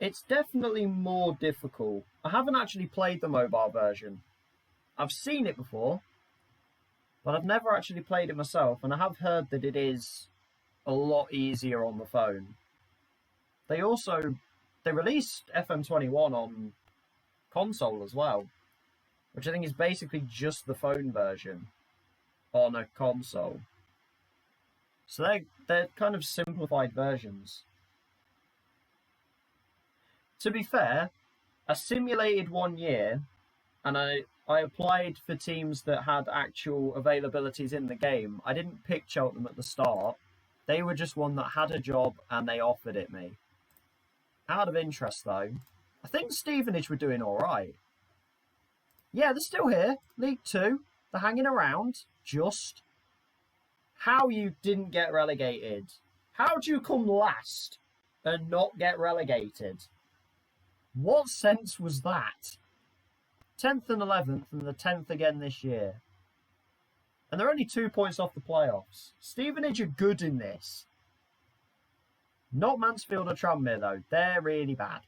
[SPEAKER 1] It's definitely more difficult. I haven't actually played the mobile version. I've seen it before, but I've never actually played it myself, and I have heard that it is a lot easier on the phone. They released FM21 on console as well, which I think is basically just the phone version on a console. So they're kind of simplified versions. To be fair, I simulated 1 year, and I applied for teams that had actual availabilities in the game. I didn't pick Cheltenham at the start. They were just one that had a job and they offered it me. Out of interest, though, I think Stevenage were doing all right. Yeah, they're still here. League 2. They're hanging around. Just. How you didn't get relegated? How do you come last and not get relegated? What sense was that? 10th and 11th, and the 10th again this year. And they're only 2 points off the playoffs. Stevenage are good in this. Not Mansfield or Tranmere, though. They're really bad.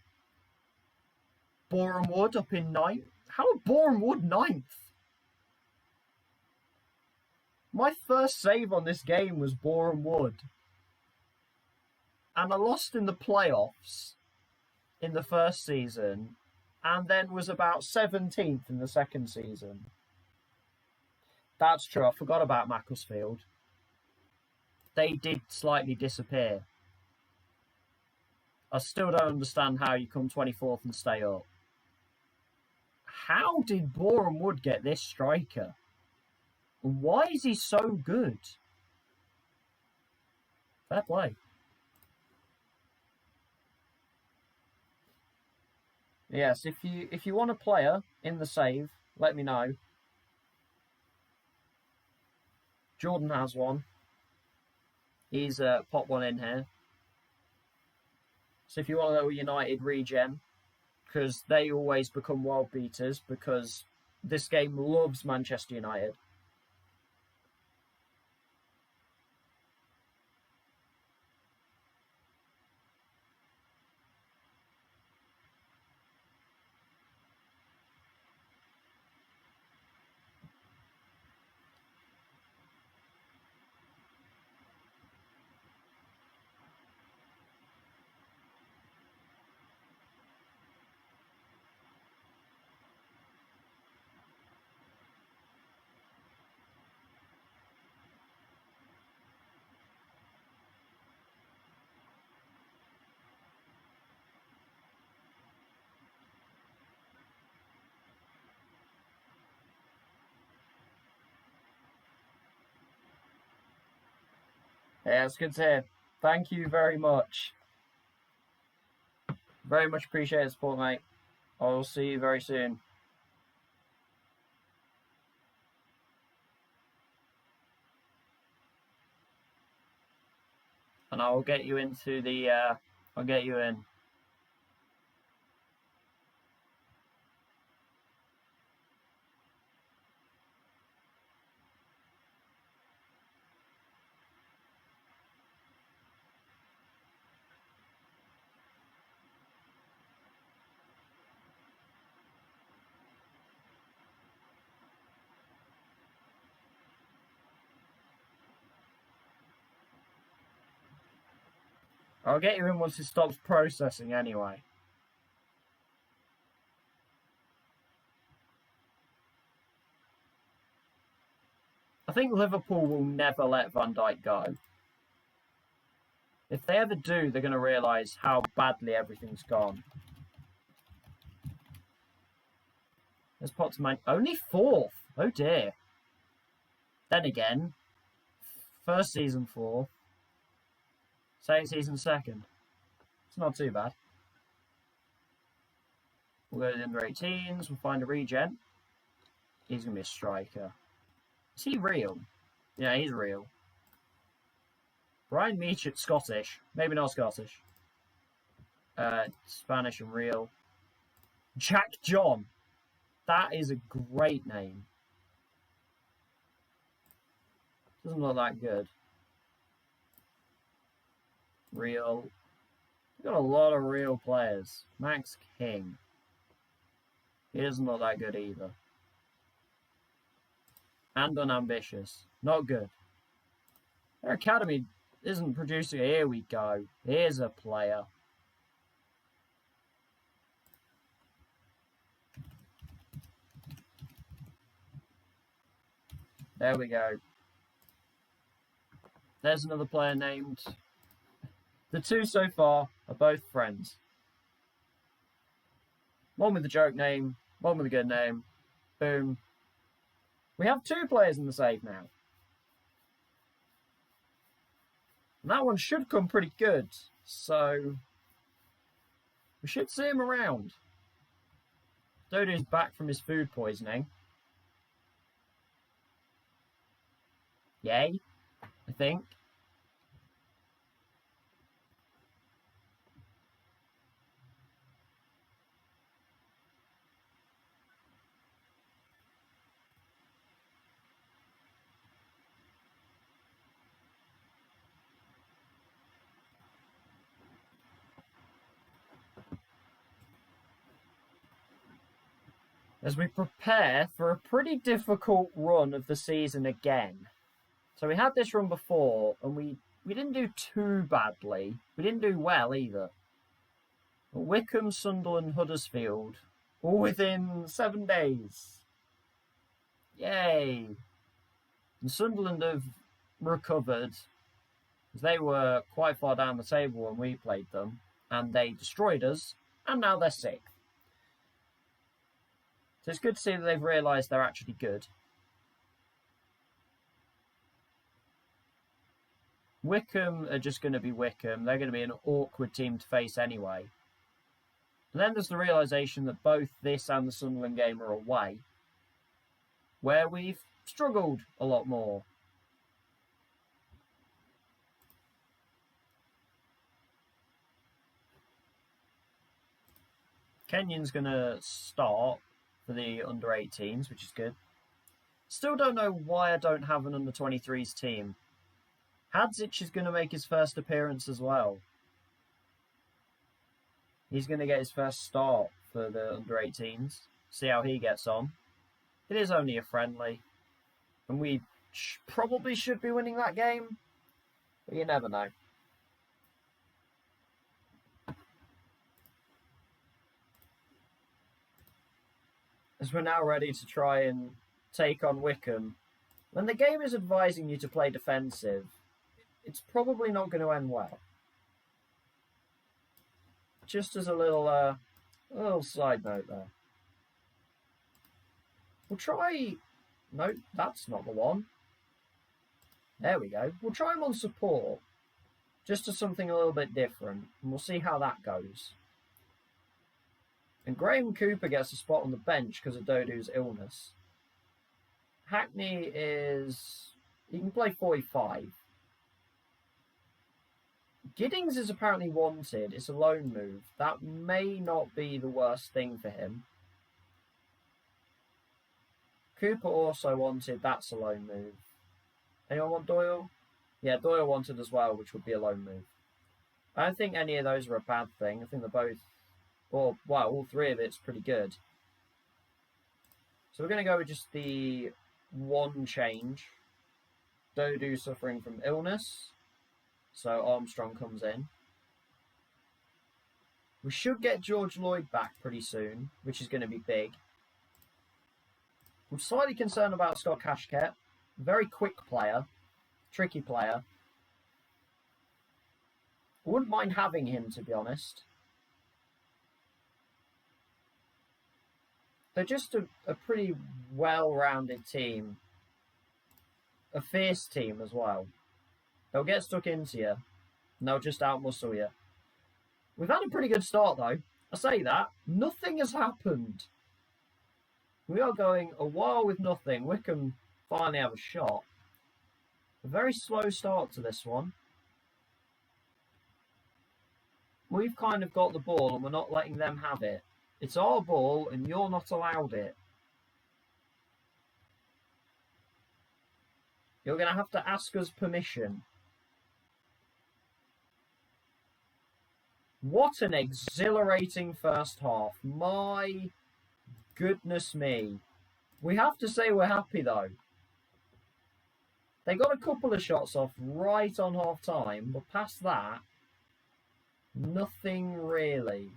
[SPEAKER 1] Boreham Wood up in 9th. How are Boreham Wood 9th? My first save on this game was Boreham Wood. And I lost in the playoffs in the first season, and then was about 17th in the second season. That's true. I forgot about Macclesfield. They did slightly disappear. I still don't understand how you come 24th and stay up. How did Boreham Wood get this striker? Why is he so good? Fair play. Yes, if you want a player in the save, let me know. Jordan has one. He's pop one in here. So if you want to know a United regen, because they always become world beaters, because this game loves Manchester United. Yeah, it's good to hear. Thank you very much. Very much appreciate the support, mate. I will see you very soon. And I will get you into the, I'll get you in. I'll get you in once it stops processing anyway. I think Liverpool will never let Van Dijk go. If they ever do, they're going to realise how badly everything's gone. Let's pop to man. Only 4th. Oh dear. Then again, first season 4th. Second season 2nd. It's not too bad. We'll go to the under 18s. We'll find a regen. He's going to be a striker. Is he real? Yeah, he's real. Brian Meachett, Scottish. Maybe not Scottish. Spanish and real. Jack John. That is a great name. Doesn't look that good. Real. Got a lot of real players. Max King. He doesn't look that good either. And unambitious. Not good. Their academy isn't producing. Here we go. Here's a player. There we go. There's another player named. The two so far are both friends. One with a joke name, one with a good name. Boom. We have two players in the save now. And that one should come pretty good. So we should see him around. Dodo's back from his food poisoning. Yay, I think. As we prepare for a pretty difficult run of the season again. So we had this run before, and we didn't do too badly. We didn't do well either. But Wycombe, Sunderland, Huddersfield, all within 7 days. Yay! And Sunderland have recovered, because they were quite far down the table when we played them, and they destroyed us, and now they're 6th. So it's good to see that they've realised they're actually good. Wycombe are just going to be Wycombe. They're going to be an awkward team to face anyway. And then there's the realisation that both this and the Sunderland game are away, where we've struggled a lot more. Kenyon's going to start for the under-18s, which is good. Still don't know why I don't have an under-23s team. Hadzic is going to make his first appearance as well. He's going to get his first start for the under-18s. See how he gets on. It is only a friendly. And we probably should be winning that game. But you never know. As we're now ready to try and take on Wycombe, when the game is advising you to play defensive, it's probably not going to end well. Just as a little side note there. We'll try... No, that's not the one. There we go. We'll try him on support. Just as something a little bit different. And we'll see how that goes. And Graham Cooper gets a spot on the bench because of Dodo's illness. Hackney is... He can play 45. Giddings is apparently wanted. It's a loan move. That may not be the worst thing for him. Cooper also wanted. That's a loan move. Anyone want Doyle? Yeah, Doyle wanted as well, which would be a loan move. I don't think any of those are a bad thing. I think they're both... Well, wow, all three of it's pretty good. So we're going to go with just the one change. Dodo suffering from illness. So Armstrong comes in. We should get George Lloyd back pretty soon, which is going to be big. I'm slightly concerned about Scott Cashket. Very quick player. Tricky player. I wouldn't mind having him, to be honest. They're just a pretty well-rounded team. A fierce team as well. They'll get stuck into you, and they'll just outmuscle you. We've had a pretty good start, though. I say that. Nothing has happened. We are going a while with nothing. Wycombe finally have a shot. A very slow start to this one. We've kind of got the ball, and we're not letting them have it. It's our ball, and you're not allowed it. You're going to have to ask us permission. What an exhilarating first half. My goodness me. We have to say we're happy though. They got a couple of shots off right on half time, but past that, nothing really.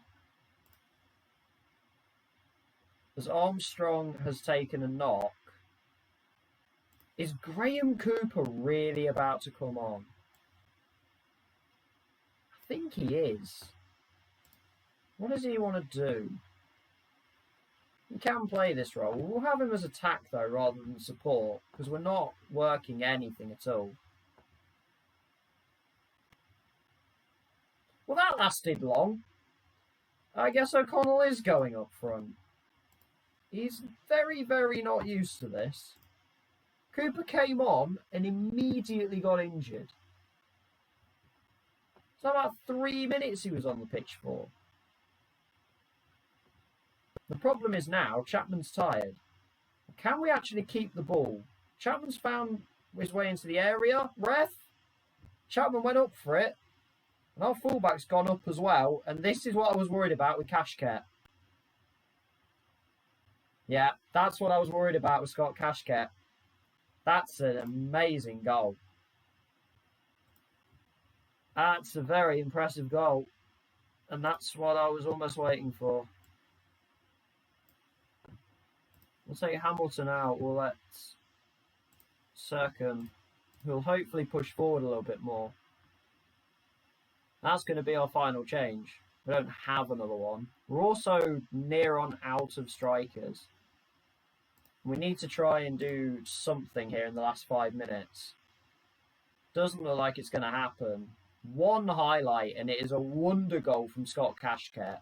[SPEAKER 1] As Armstrong has taken a knock, is Graham Cooper really about to come on? I think he is. What does he want to do? He can play this role. We'll have him as attack though rather than support because we're not working anything at all. Well, that lasted long. I guess O'Connell is going up front. He's very, very not used to this. Cooper came on and immediately got injured. So about 3 minutes he was on the pitch for. The problem is now Chapman's tired. Can we actually keep the ball? Chapman's found his way into the area. Ref? Chapman went up for it. And our fullback's gone up as well. And this is what I was worried about with Kashket. Yeah, that's what I was worried about with Scott Kashket. That's an amazing goal. That's a very impressive goal. And that's what I was almost waiting for. We'll take Hamilton out. We'll let Serkin, who'll hopefully push forward a little bit more. That's going to be our final change. We don't have another one. We're also near on out of strikers. We need to try and do something here in the last 5 minutes. Doesn't look like it's going to happen. One highlight, and it is a wonder goal from Scott Kashket.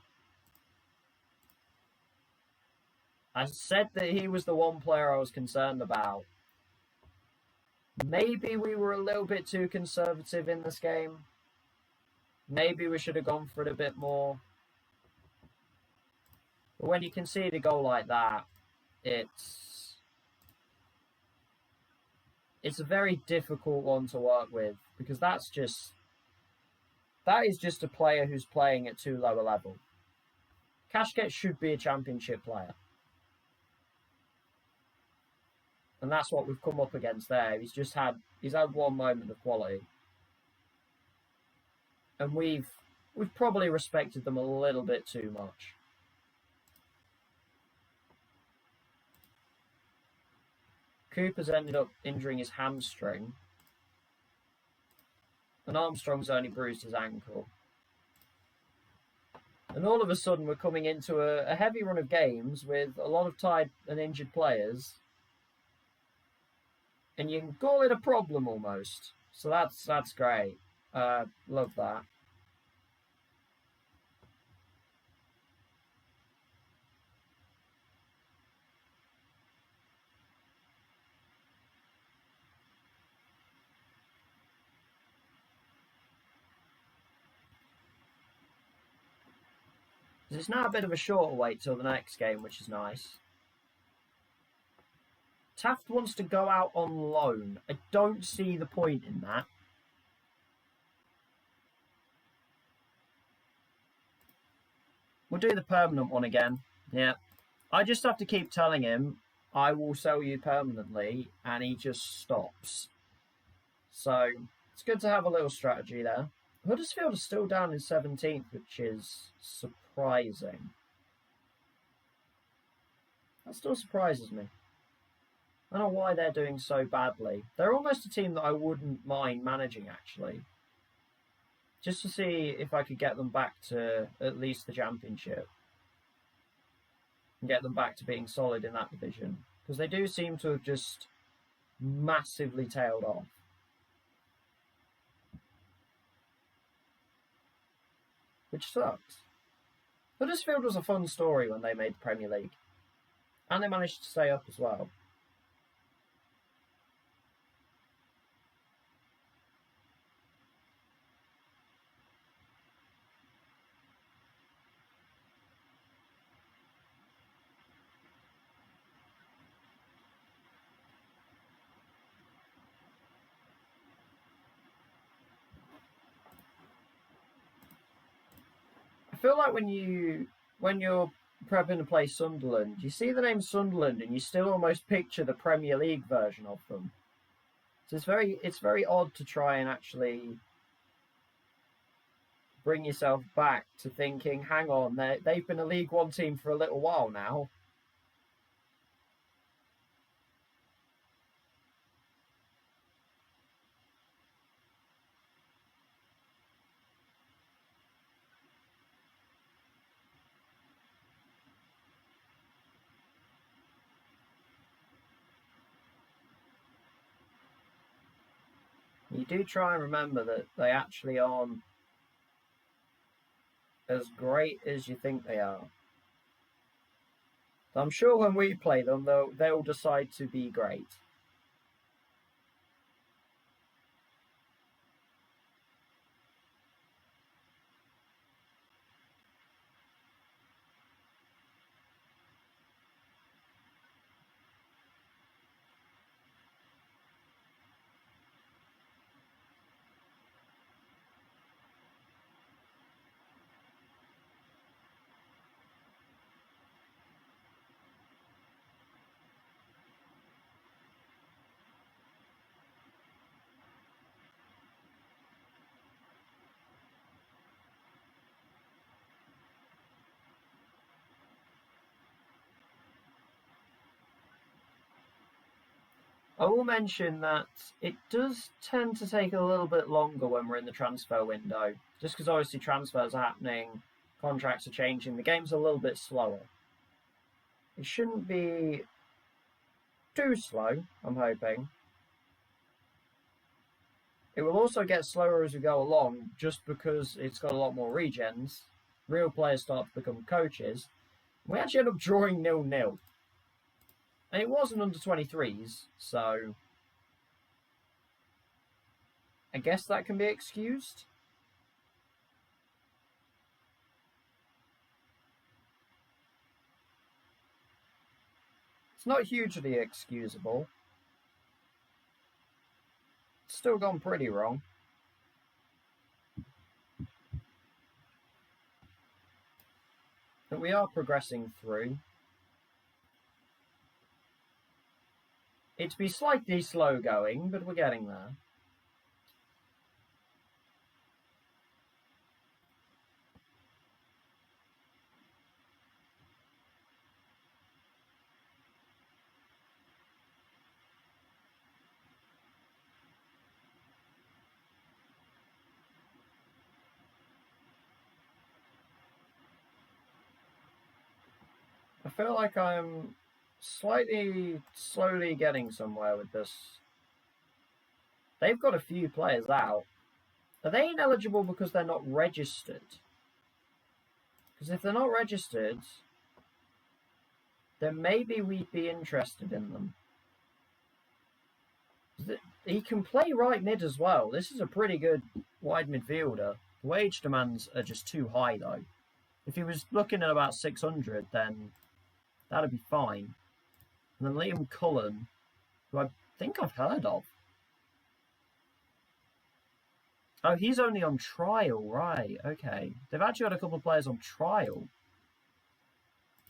[SPEAKER 1] I said that he was the one player I was concerned about. Maybe we were a little bit too conservative in this game. Maybe we should have gone for it a bit more. But when you concede a goal like that, it's a very difficult one to work with because that is just a player who's playing at too low a level. Kashket should be a championship player. And that's what we've come up against there. He's had one moment of quality. And we've probably respected them a little bit too much. Cooper's ended up injuring his hamstring. And Armstrong's only bruised his ankle. And all of a sudden we're coming into a heavy run of games with a lot of tired and injured players. And you can call it a problem almost. So that's great. Love that. It's now a bit of a shorter wait till the next game, which is nice. Taft wants to go out on loan. I don't see the point in that. We'll do the permanent one again. Yeah. I just have to keep telling him, I will sell you permanently, and he just stops. So, it's good to have a little strategy there. Huddersfield is still down in 17th, which is surprising. That still surprises me. I don't know why they're doing so badly. They're almost a team that I wouldn't mind managing, actually. Just to see if I could get them back to at least the championship. And get them back to being solid in that division. Because they do seem to have just massively tailed off. Which sucks. Huddersfield was a fun story when they made the Premier League. And they managed to stay up as well. feel like when you're prepping to play Sunderland, you see the name Sunderland and you still almost picture the Premier League version of them. So it's very odd to try and actually bring yourself back to thinking, hang on, they've been a League One team for a little while now. You do try and remember that they actually aren't as great as you think they are. I'm sure when we play them, they'll decide to be great. I will mention that it does tend to take a little bit longer when we're in the transfer window, just because obviously transfers are happening, contracts are changing, the game's a little bit slower. It shouldn't be too slow, I'm hoping. It will also get slower as we go along, just because it's got a lot more regens. Real players start to become coaches. We actually end up drawing 0-0. And it wasn't under 23s, so I guess that can be excused. It's not hugely excusable. It's still gone pretty wrong. But we are progressing through. It'd be slightly slow going, but we're getting there. I feel like I'm slowly getting somewhere with this. They've got a few players out. Are they ineligible because they're not registered? Because if they're not registered, then maybe we'd be interested in them. He can play right mid as well. This is a pretty good wide midfielder. The wage demands are just too high, though. If he was looking at about 600, then that'd be fine. And then Liam Cullen, who I think I've heard of. Oh, he's only on trial, right, okay. They've actually got a couple of players on trial.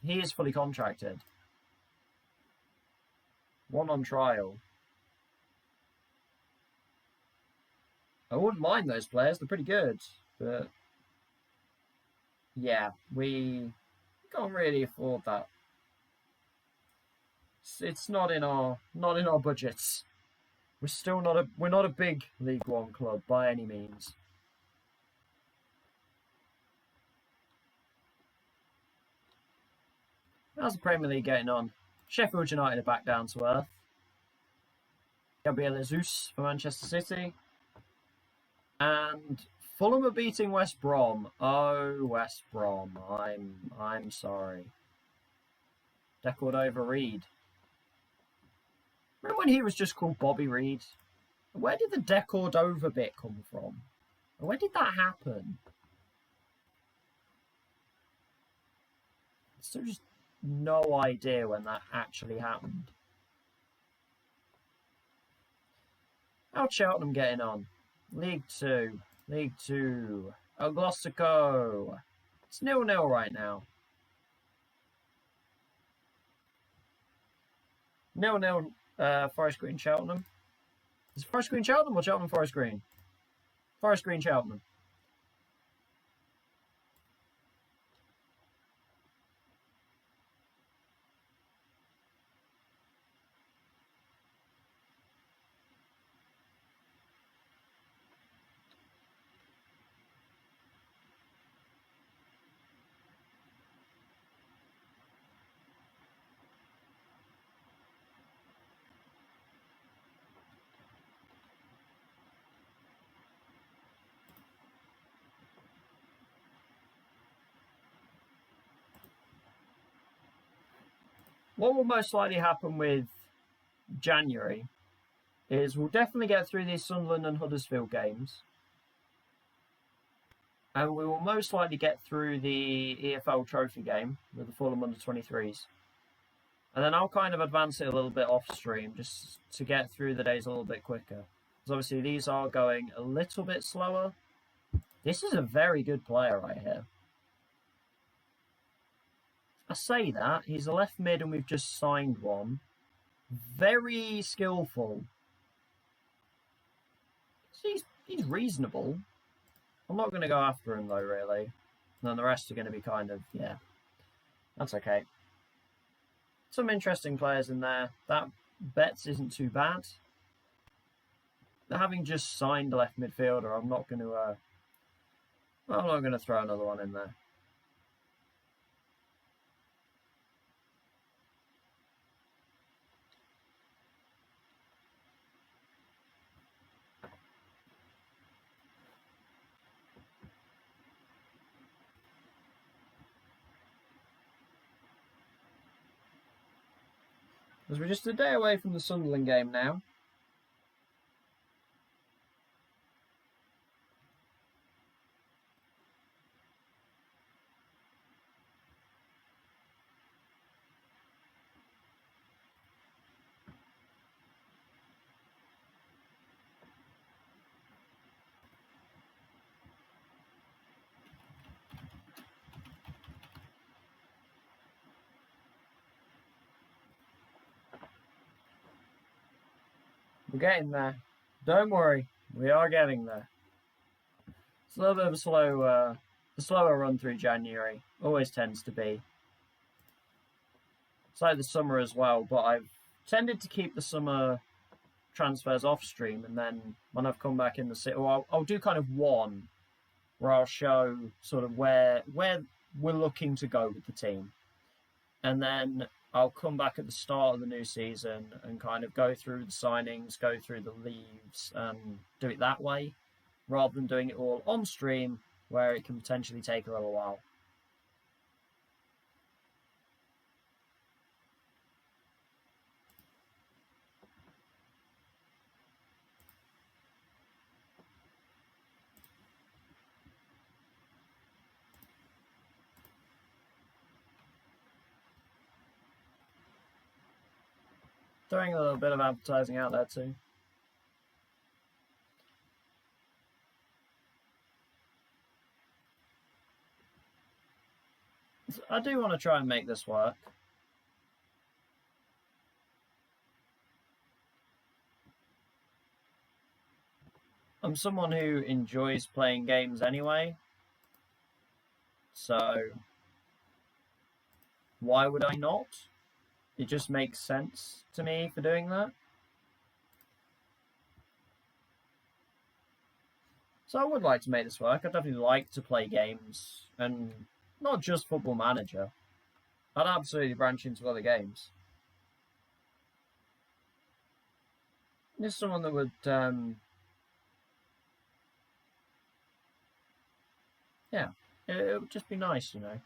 [SPEAKER 1] He is fully contracted. One on trial. I wouldn't mind those players, they're pretty good. But yeah, we can't really afford that. It's not in our budgets. We're not a big League One club by any means. How's the Premier League getting on? Sheffield United are back down to earth. Gabriel Jesus for Manchester City. And Fulham are beating West Brom. Oh, West Brom. I'm sorry. Decordova Reed. Remember when he was just called Bobby Reed? Where did the Decordova bit come from? When did that happen? Still just no idea when that actually happened. How's Cheltenham getting on? League 2. Oh, Gloucester. It's 0-0 right now. 0-0 Forest Green Cheltenham. Is it Forest Green Cheltenham or Cheltenham Forest Green? Forest Green Cheltenham. What will most likely happen with January is we'll definitely get through these Sunderland and Huddersfield games. And we will most likely get through the EFL Trophy game with the Fulham under-23s. And then I'll kind of advance it a little bit off stream just to get through the days a little bit quicker. Because obviously these are going a little bit slower. This is a very good player right here. I say that, he's a left mid and we've just signed one. Very skillful. He's reasonable. I'm not going to go after him though, really. And then the rest are going to be kind of, yeah. That's okay. Some interesting players in there. That Betts isn't too bad. Having just signed a left midfielder, I'm not going to throw another one in there. As we're just a day away from the Sunderland game now. We're getting there. Don't worry, we are getting there. It's a little bit of a slower run through January. Always tends to be. It's like the summer as well, but I've tended to keep the summer transfers off stream, and then when I've come back in the city, I'll do kind of one where I'll show sort of where we're looking to go with the team, and then I'll come back at the start of the new season and kind of go through the signings, go through the leaves, and do it that way, rather than doing it all on stream, where it can potentially take a little while. Throwing a little bit of advertising out there too. I do want to try and make this work. I'm someone who enjoys playing games anyway, so why would I not? It just makes sense to me for doing that. So I would like to make this work. I'd definitely like to play games, and not just Football Manager. I'd absolutely branch into other games. Just someone that would, yeah, it would just be nice, you know.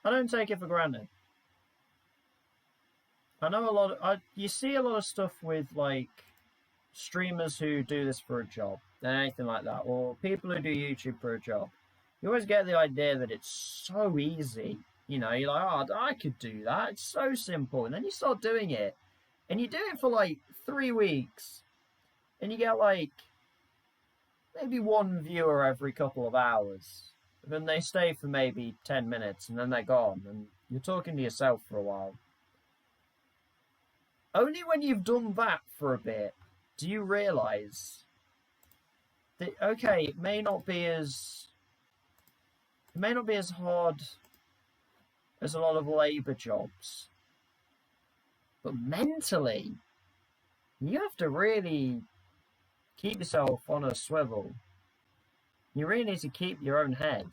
[SPEAKER 1] I don't take it for granted. I know you see a lot of stuff with like streamers who do this for a job and anything like that, or people who do YouTube for a job. You always get the idea that it's so easy. You know, you're like, oh, I could do that. It's so simple. And then you start doing it, and you do it for like 3 weeks, and you get like maybe one viewer every couple of hours. then they stay for maybe 10 minutes and then they're gone, and you're talking to yourself for a while. Only when you've done that for a bit do you realise that, okay, it may not be as hard as a lot of labour jobs, but mentally, you have to really keep yourself on a swivel. You really need to keep your own head.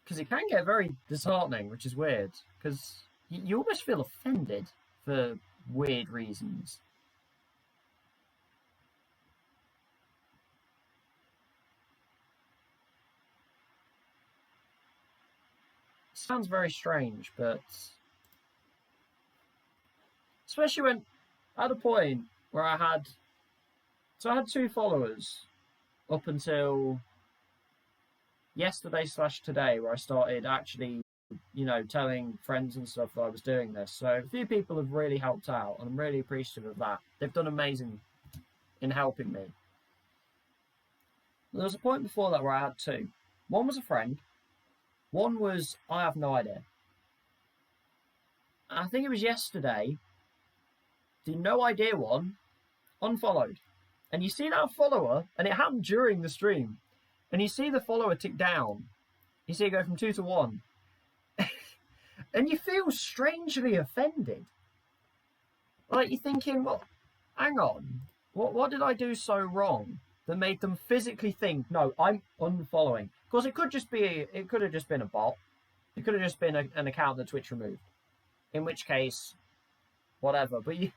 [SPEAKER 1] Because it can get very disheartening, which is weird. Because you almost feel offended for weird reasons. It sounds very strange, but... especially when, at a point where I had 2 followers up until yesterday/today, where I started actually, telling friends and stuff that I was doing this. So a few people have really helped out, and I'm really appreciative of that. They've done amazing in helping me. There was a point before that where I had 2. One was a friend. One was, I have no idea. I think it was yesterday. The no idea one unfollowed. And you see that follower, and it happened during the stream. And you see the follower tick down. You see it go from 2 to 1. And you feel strangely offended. Like, you're thinking, well, hang on. What did I do so wrong that made them physically think, no, I'm unfollowing? Of course, it could have just been a bot. It could have just been an account that Twitch removed. In which case, whatever. But you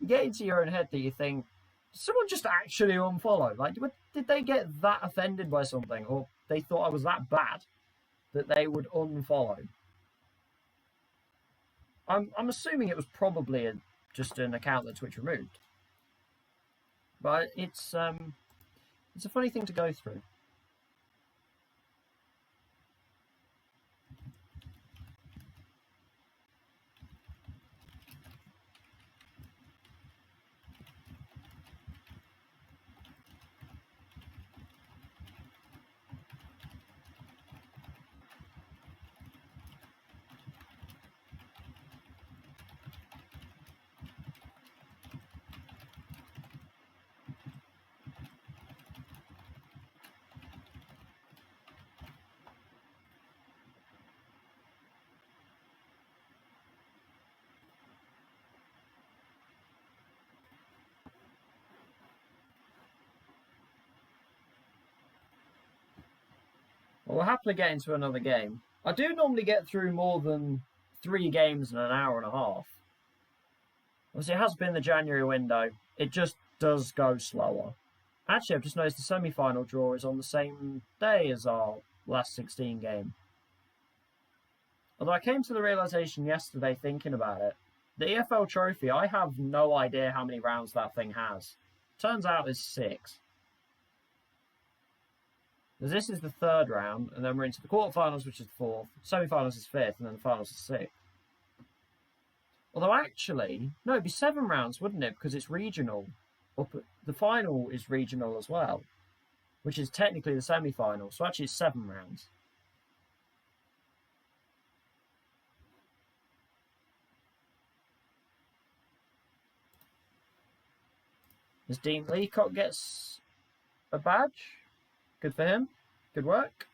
[SPEAKER 1] get into your own head that you think, someone just actually unfollowed. Like, did they get that offended by something, or they thought I was that bad that they would unfollow? I'm assuming it was probably just an account that Twitch removed. But it's a funny thing to go through. Well, we'll happily get into another game. I do normally get through more than 3 games in an hour and a half. Obviously, it has been the January window. It just does go slower. Actually, I've just noticed the semi-final draw is on the same day as our last 16 game. Although I came to the realisation yesterday thinking about it, the EFL trophy, I have no idea how many rounds that thing has. Turns out it's 6. Because this is the 3rd round, and then we're into the quarterfinals, which is the 4th. Semi-finals is 5th, and then the finals is 6th. Although actually, no, it'd be 7 rounds, wouldn't it? Because it's regional. The final is regional as well, which is technically the semi-final. So actually it's 7 rounds. As Dean Leacock gets a badge. Good for him. Good work.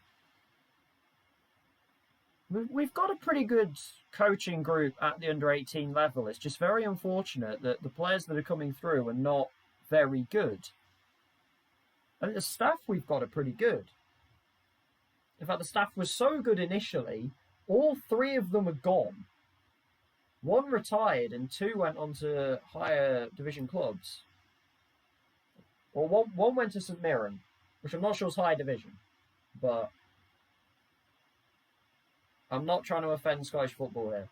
[SPEAKER 1] We've got a pretty good coaching group at the under-18 level. It's just very unfortunate that the players that are coming through are not very good. I think the staff we've got are pretty good. In fact, the staff was so good initially, all 3 of them are gone. 1 retired and 2 went on to higher division clubs. Or one went to St Mirren, which I'm not sure is high division, but I'm not trying to offend Scottish football here.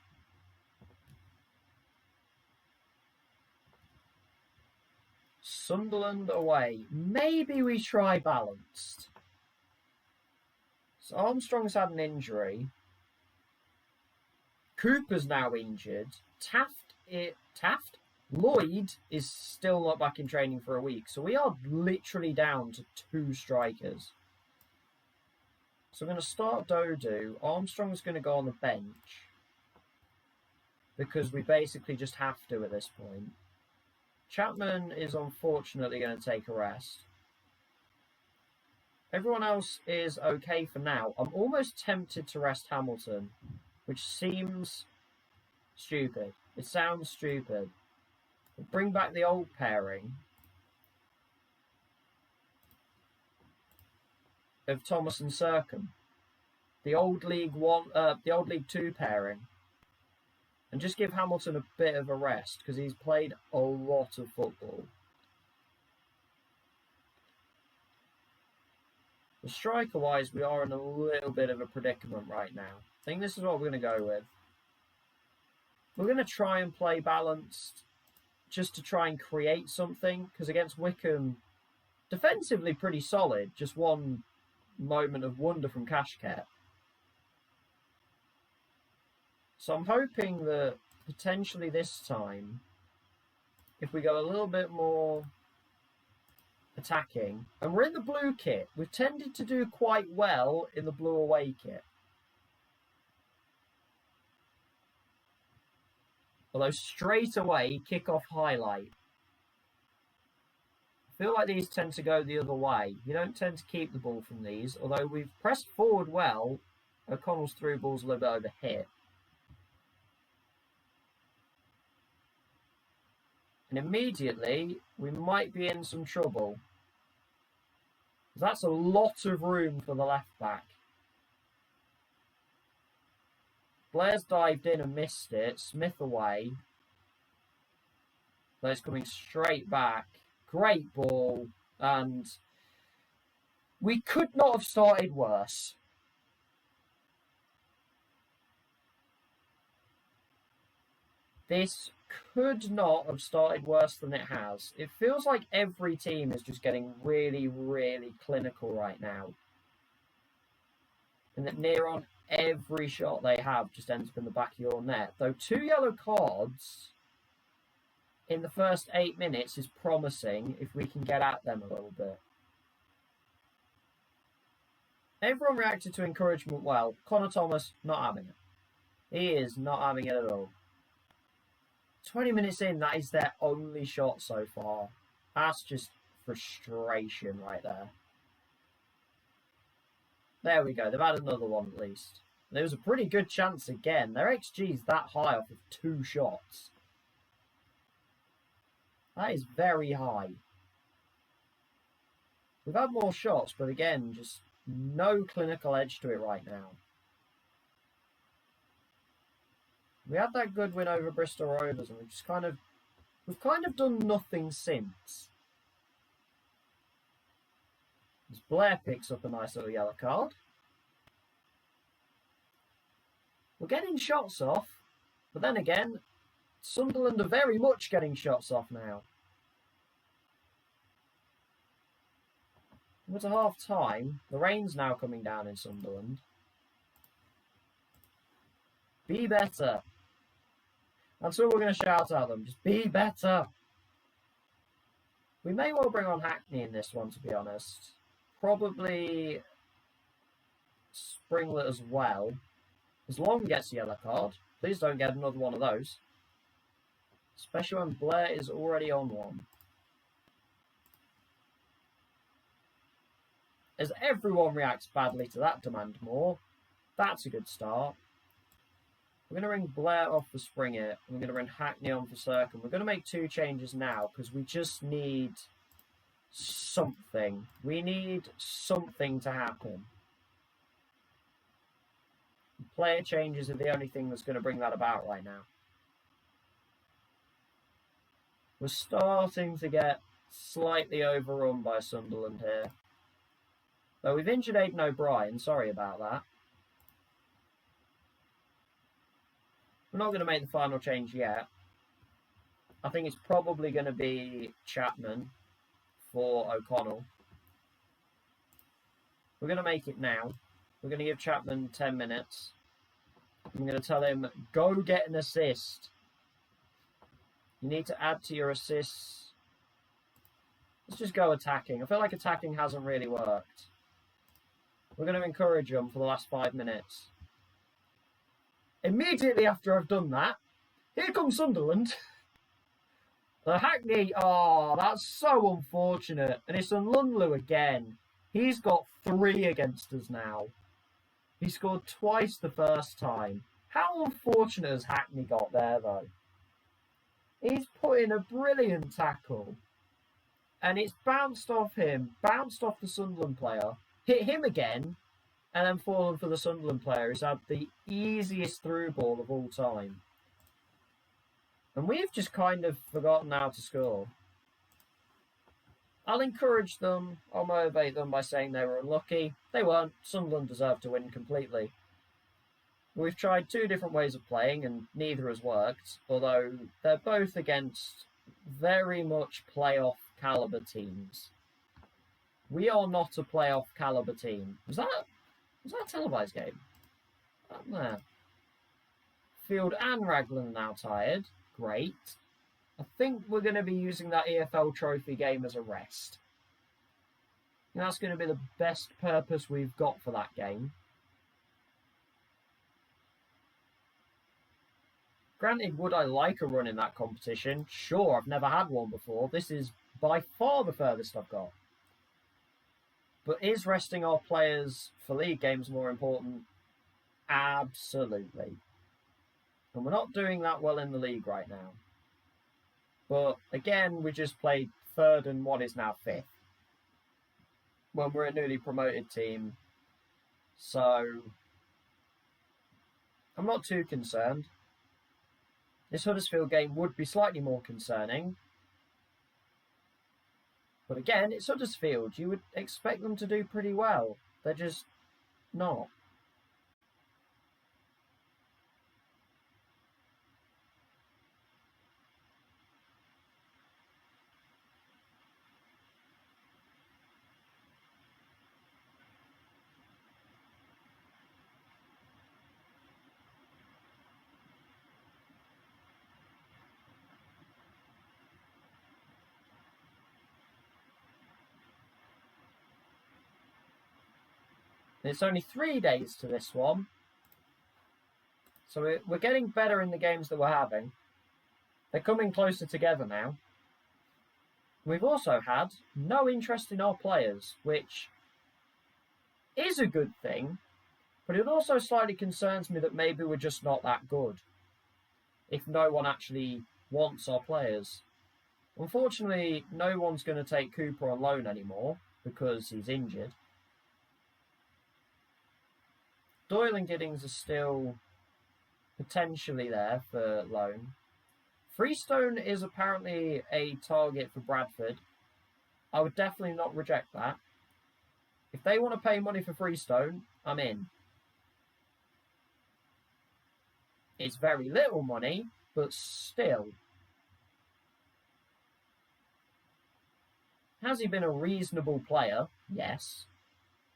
[SPEAKER 1] Sunderland away. Maybe we try balanced. So Armstrong's had an injury. Cooper's now injured. Taft? Lloyd is still not back in training for a week, so we are literally down to 2 strikers. So I'm going to start Dodo. Armstrong's going to go on the bench because we basically just have to at this point. Chapman is unfortunately going to take a rest. Everyone else is okay for now. I'm almost tempted to rest Hamilton, which seems stupid. It sounds stupid. But bring back the old pairing of Thomas and Sercombe, the old League Two pairing, and just give Hamilton a bit of a rest because he's played a lot of football. The striker-wise, we are in a little bit of a predicament right now. I think this is what we're going to go with. We're going to try and play balanced just to try and create something, because against Wickham, defensively pretty solid, just one moment of wonder from Kashket. So I'm hoping that potentially this time, if we go a little bit more attacking, and we're in the blue kit, we've tended to do quite well in the blue away kit. Although straight away, kick-off highlight. I feel like these tend to go the other way. You don't tend to keep the ball from these, although we've pressed forward well. O'Connell's through ball's a little bit overhit. And immediately, we might be in some trouble. That's a lot of room for the left back. Blair's dived in and missed it. Smith away. Blair's coming straight back. Great ball. And we could not have started worse. This could not have started worse than it has. It feels like every team is just getting really, really clinical right now. And that near on every shot they have just ends up in the back of your net. Though 2 yellow cards in the first 8 minutes is promising if we can get at them a little bit. Everyone reacted to encouragement well. Connor Thomas, not having it. He is not having it at all. 20 minutes in, that is their only shot so far. That's just frustration right there. There we go. They've had another one at least. There was a pretty good chance again. Their XG is that high off of 2 shots. That is very high. We've had more shots, but again, just no clinical edge to it right now. We had that good win over Bristol Rovers, and we've kind of done nothing since. As Blair picks up a nice little yellow card. We're getting shots off, but then again, Sunderland are very much getting shots off now. We're to half time. The rain's now coming down in Sunderland. Be better. That's what we're going to shout at them. Just be better. We may well bring on Hackney in this one, to be honest. Probably Springlet as well. As Long gets a yellow card. Please don't get another one of those. Especially when Blair is already on one. As everyone reacts badly to that demand more, that's a good start. We're going to bring Blair off for Springer. We're going to bring Hackney on for Sercombe. We're going to make 2 changes now because we just need something. We need something to happen. Player changes are the only thing that's going to bring that about right now. We're starting to get slightly overrun by Sunderland here. Though we've injured Aidan O'Brien. Sorry about that. We're not going to make the final change yet. I think it's probably going to be Chapman for O'Connell. We're going to make it now. We're going to give Chapman 10 minutes. I'm going to tell him, go get an assist. You need to add to your assists. Let's just go attacking. I feel like attacking hasn't really worked. We're going to encourage them for the last 5 minutes. Immediately after I've done that, here comes Sunderland. The Hackney, oh, that's so unfortunate. And it's Lunlu again. He's got 3 against us now. He scored twice the first time. How unfortunate has Hackney got there, though? He's put in a brilliant tackle. And it's bounced off him, bounced off the Sunderland player, hit him again, and then fallen for the Sunderland player who's had the easiest through ball of all time. And we've just kind of forgotten how to score. I'll encourage them, I'll motivate them by saying they were unlucky. They weren't. Sunderland deserved to win completely. We've tried 2 different ways of playing and neither has worked, although they're both against very much playoff caliber teams. We are not a playoff caliber team. Was that a televised game? There. Field and Raglan now tired. Great. I think we're going to be using that EFL trophy game as a rest. And that's going to be the best purpose we've got for that game. Granted, would I like a run in that competition? Sure, I've never had one before. This is by far the furthest I've got. But is resting our players for league games more important? Absolutely. And we're not doing that well in the league right now. But again, we just played 3rd and what is now 5th. When we're a newly promoted team. So I'm not too concerned. This Huddersfield game would be slightly more concerning. But again, it's Huddersfield. You would expect them to do pretty well. They're just not. It's only 3 days to this one. So we're getting better in the games that we're having. They're coming closer together now. We've also had no interest in our players, which is a good thing, but it also slightly concerns me that maybe we're just not that good if no one actually wants our players. Unfortunately, no one's going to take Cooper on loan anymore because he's injured. Doyle and Giddings are still potentially there for loan. Freestone is apparently a target for Bradford. I would definitely not reject that. If they want to pay money for Freestone, I'm in. It's very little money, but still. Has he been a reasonable player? Yes.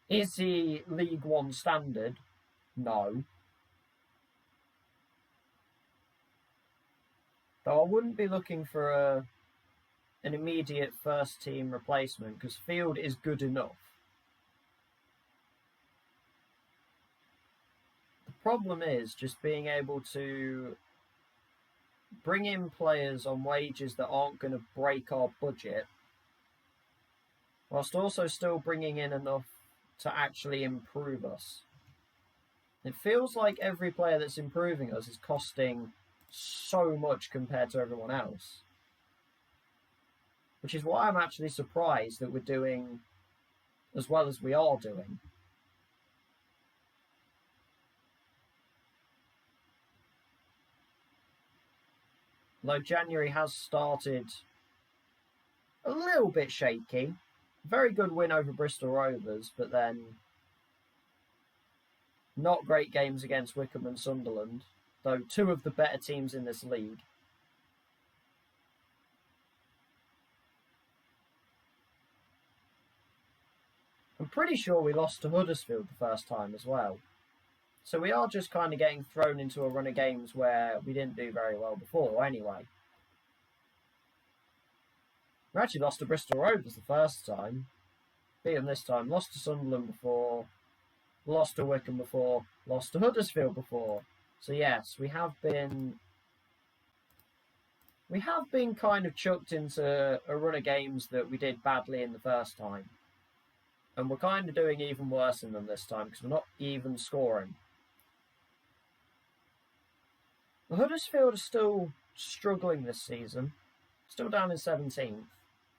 [SPEAKER 1] Is he League One standard? No. Though I wouldn't be looking for an immediate first team replacement because Field is good enough. The problem is just being able to bring in players on wages that aren't going to break our budget, whilst also still bringing in enough to actually improve us. It feels like every player that's improving us is costing so much compared to everyone else. Which is why I'm actually surprised that we're doing as well as we are doing. Though January has started a little bit shaky. Very good win over Bristol Rovers, but then not great games against Wycombe and Sunderland, though 2 of the better teams in this league. I'm pretty sure we lost to Huddersfield the first time as well. So we are just kind of getting thrown into a run of games where we didn't do very well before anyway. We actually lost to Bristol Rovers the first time. Beat them this time. Lost to Sunderland before. Lost to Wycombe before. Lost to Huddersfield before. So yes, we have been kind of chucked into a run of games that we did badly in the first time. And we're kind of doing even worse in them this time because we're not even scoring. The Huddersfield are still struggling this season. Still down in 17th.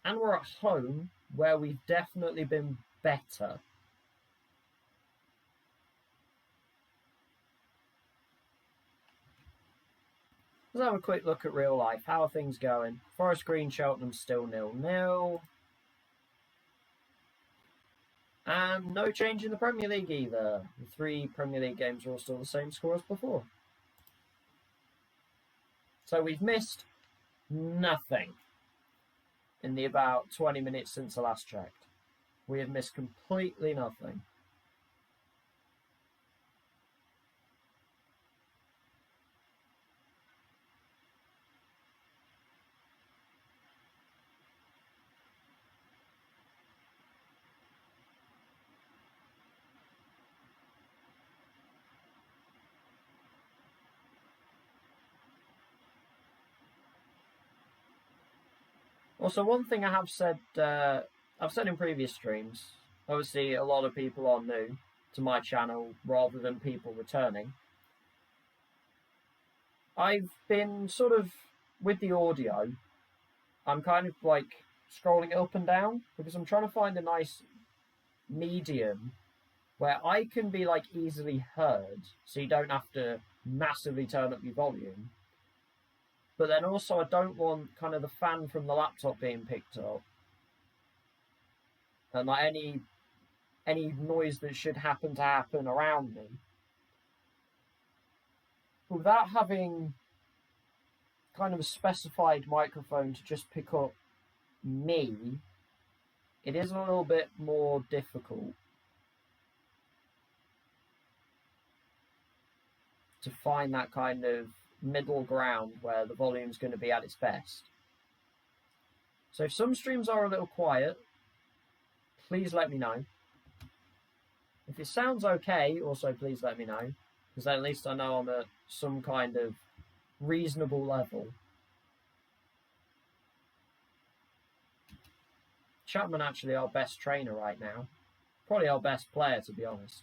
[SPEAKER 1] And we're at home where we've definitely been better. Let's have a quick look at real life. How are things going? Forest Green, Cheltenham still 0-0. And no change in the Premier League either. The 3 Premier League games are all still the same score as before. So we've missed nothing in the about 20 minutes since I last checked. We have missed completely nothing. Also, one thing I have said, I've said in previous streams, obviously a lot of people are new to my channel rather than people returning. I've been sort of, with the audio, I'm kind of like scrolling it up and down because I'm trying to find a nice medium where I can be like easily heard so you don't have to massively turn up your volume. But then also I don't want kind of the fan from the laptop being picked up. And like any noise that should happen around me. But without having kind of a specified microphone to just pick up me, it is a little bit more difficult to find that kind of middle ground where the volume's going to be at its best. So if some streams are a little quiet, please let me know. If it sounds okay, also please let me know, because then at least I know I'm at some kind of reasonable level. Chapman actually our best trainer right now. Probably our best player, to be honest.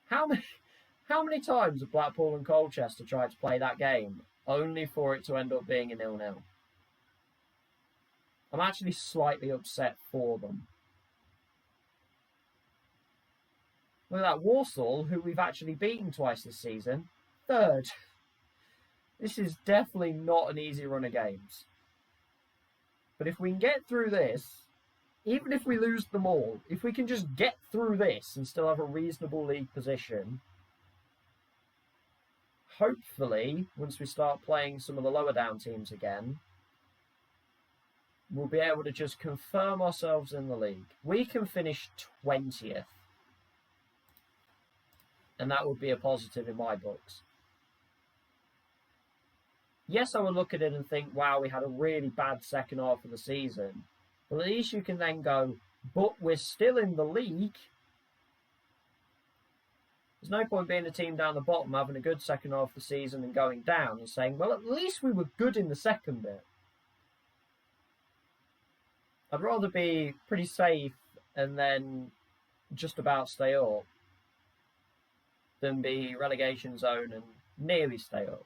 [SPEAKER 1] How many times have Blackpool and Colchester tried to play that game, only for it to end up being a 0-0? I'm actually slightly upset for them. Look at that, Walsall, who we've actually beaten twice this season, 3rd. This is definitely not an easy run of games. But if we can get through this, even if we lose them all, if we can just get through this and still have a reasonable league position, hopefully, once we start playing some of the lower down teams again, we'll be able to just confirm ourselves in the league. We can finish 20th. And that would be a positive in my books. Yes, I would look at it and think, wow, we had a really bad second half of the season. But at least you can then go, but we're still in the league. There's no point being a team down the bottom having a good second half of the season and going down and saying, well, at least we were good in the second bit. I'd rather be pretty safe and then just about stay up than be relegation zone and nearly stay up.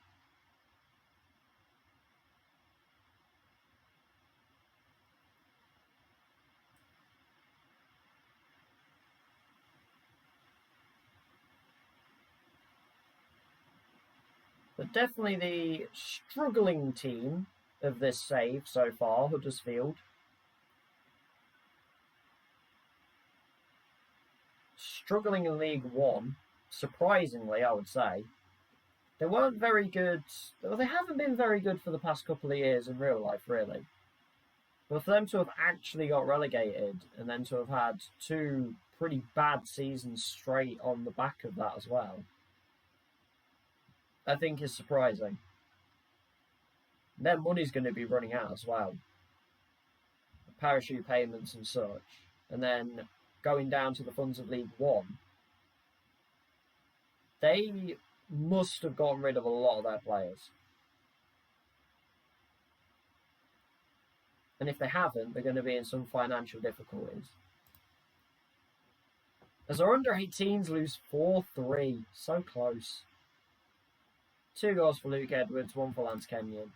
[SPEAKER 1] But definitely the struggling team of this save so far, Huddersfield. Struggling in League One, surprisingly, I would say. They weren't very good. Well, they haven't been very good for the past couple of years in real life, really. But for them to have actually got relegated and then to have had 2 pretty bad seasons straight on the back of that as well, I think is surprising. Their money's going to be running out as well. parachute payments and such, and then going down to the funds of League One, they must have gotten rid of a lot of their players. And if they haven't, they're going to be in some financial difficulties. As our under-18s lose 4-3. So close. 2 goals for Luke Edwards, 1 for Lance Kenyon.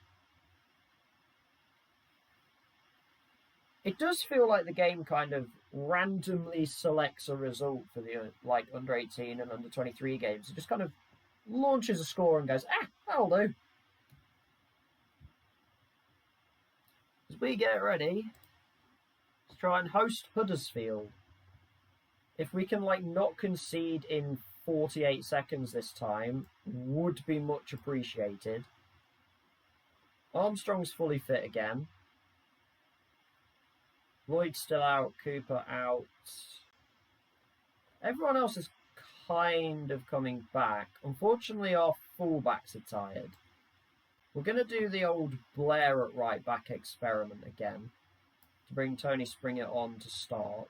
[SPEAKER 1] It does feel like the game kind of randomly selects a result for the under-18 and under-23 games. It just kind of launches a score and goes, that'll do. As we get ready to try and host Huddersfield. If we can not concede in 48 seconds this time, would be much appreciated. Armstrong's fully fit again. Lloyd's still out, Cooper out. Everyone else is kind of coming back. Unfortunately, our fullbacks are tired. We're going to do the old Blair at right back experiment again to bring Tony Springer on to start.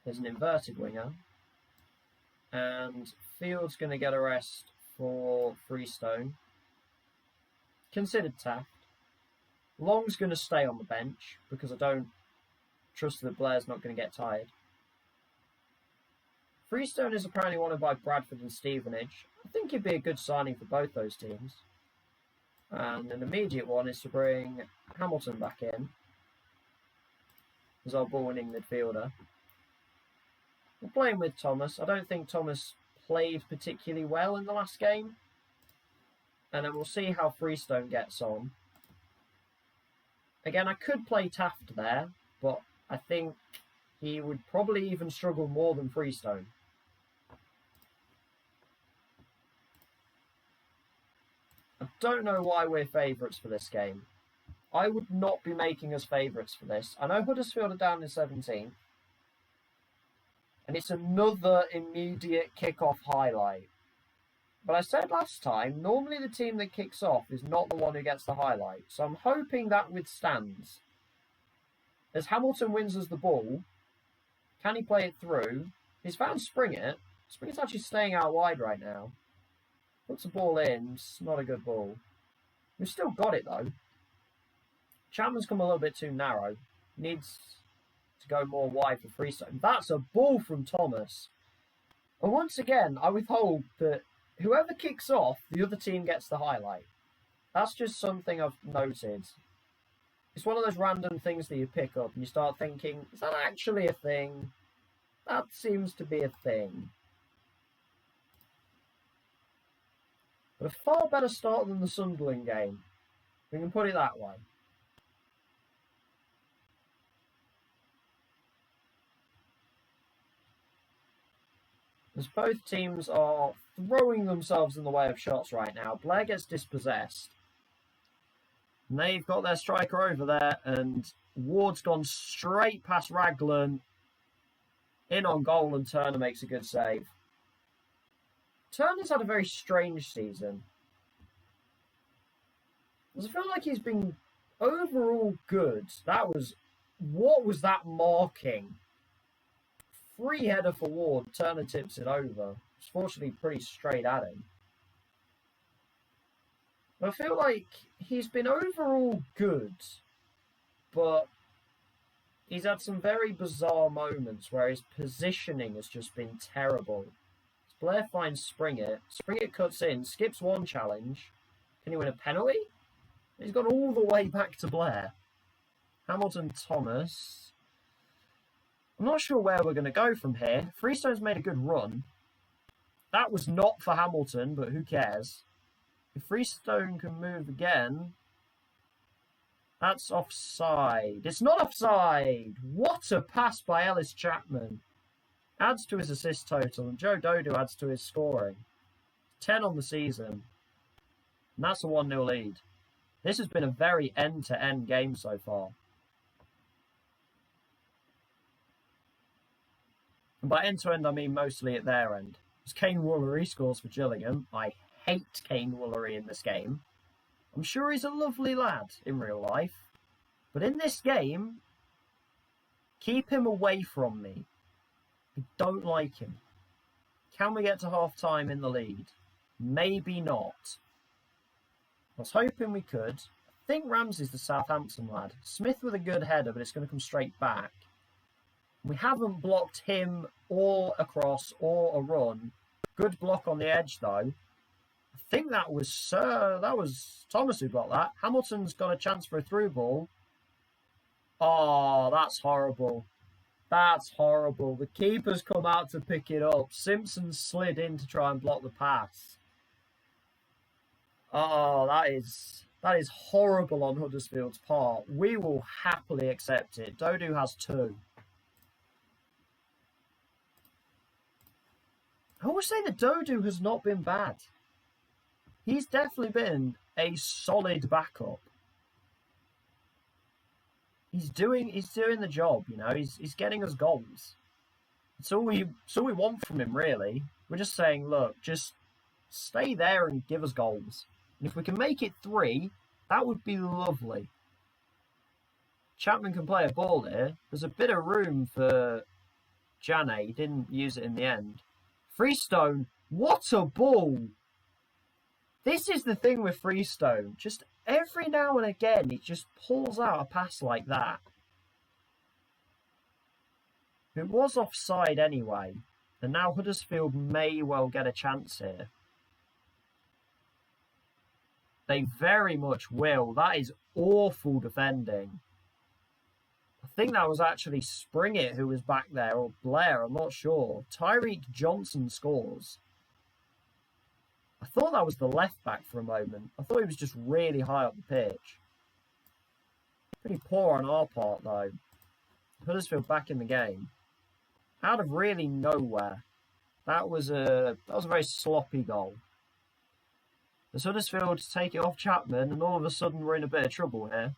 [SPEAKER 1] There's an inverted winger. And Field's going to get a rest for Freestone. Considered Taft. Long's going to stay on the bench because I don't trust that Blair's not going to get tired. Freestone is apparently wanted by Bradford and Stevenage. I think he'd be a good signing for both those teams. And an immediate one is to bring Hamilton back in as our ball-winning midfielder. We're playing with Thomas. I don't think Thomas played particularly well in the last game. And then we'll see how Freestone gets on. Again, I could play Taft there, but I think he would probably even struggle more than Freestone. I don't know why we're favourites for this game. I would not be making us favourites for this. I know Huddersfield are down in 17th. And it's another immediate kick-off highlight. But I said last time, normally the team that kicks off is not the one who gets the highlight. So I'm hoping that withstands. As Hamilton wins us the ball, can he play it through? He's found Springer. Springer's actually staying out wide right now. Puts the ball in. It's not a good ball. We've still got it, though. Chapman's come a little bit too narrow. Needs to go more wide for Freestone. That's a ball from Thomas. And once again, I withhold that whoever kicks off, the other team gets the highlight. That's just something I've noted. It's one of those random things that you pick up and you start thinking, is that actually a thing? That seems to be a thing. But a far better start than the Sunderland game. We can put it that way. As both teams are throwing themselves in the way of shots right now, Blair gets dispossessed. And they've got their striker over there, and Ward's gone straight past Raglan. In on goal, and Turner makes a good save. Turner's had a very strange season. I feel like he's been overall good. What was that marking? Free header for Ward. Turner tips it over. It's fortunately pretty straight at him. I feel like he's been overall good, but he's had some very bizarre moments where his positioning has just been terrible. Blair finds Springer. Springer cuts in, skips one challenge. Can he win a penalty? He's gone all the way back to Blair. Hamilton Thomas. I'm not sure where we're going to go from here. Freestone's made a good run. That was not for Hamilton, but who cares? If Freestone can move again, that's offside. It's not offside! What a pass by Ellis Chapman. Adds to his assist total, and Joe Dodo adds to his scoring. 10 on the season. And that's a 1-0 lead. This has been a very end-to-end game so far. And by end-to-end, I mean mostly at their end. As Kane Woolery scores for Gillingham. I hate Kane Woolery in this game. I'm sure he's a lovely lad in real life. But in this game, keep him away from me. I don't like him. Can we get to half-time in the lead? Maybe not. I was hoping we could. I think Ramsey's the Southampton lad. Smith with a good header, but it's going to come straight back. We haven't blocked him or a cross or a run. Good block on the edge, though. I think that was Thomas who blocked that. Hamilton's got a chance for a through ball. Oh, that's horrible. That's horrible. The keeper's come out to pick it up. Simpson slid in to try and block the pass. Oh, that is horrible on Huddersfield's part. We will happily accept it. Dodu has 2. I always say that Dodu has not been bad. He's definitely been a solid backup. He's doing the job, you know. He's getting us goals. It's all we want from him, really. We're just saying, look, just stay there and give us goals. And if we can make it 3, that would be lovely. Chapman can play a ball here. There's a bit of room for Jane. He didn't use it in the end. Freestone, what a ball! This is the thing with Freestone. Just every now and again, it just pulls out a pass like that. It was offside anyway, and now Huddersfield may well get a chance here. They very much will. That is awful defending. I think that was actually Springett who was back there, or Blair, I'm not sure. Tyreek Johnson scores. I thought that was the left back for a moment. I thought he was just really high up the pitch. Pretty poor on our part, though. Huddersfield back in the game. Out of really nowhere. That was a very sloppy goal. As Huddersfield take it off Chapman, and all of a sudden we're in a bit of trouble here.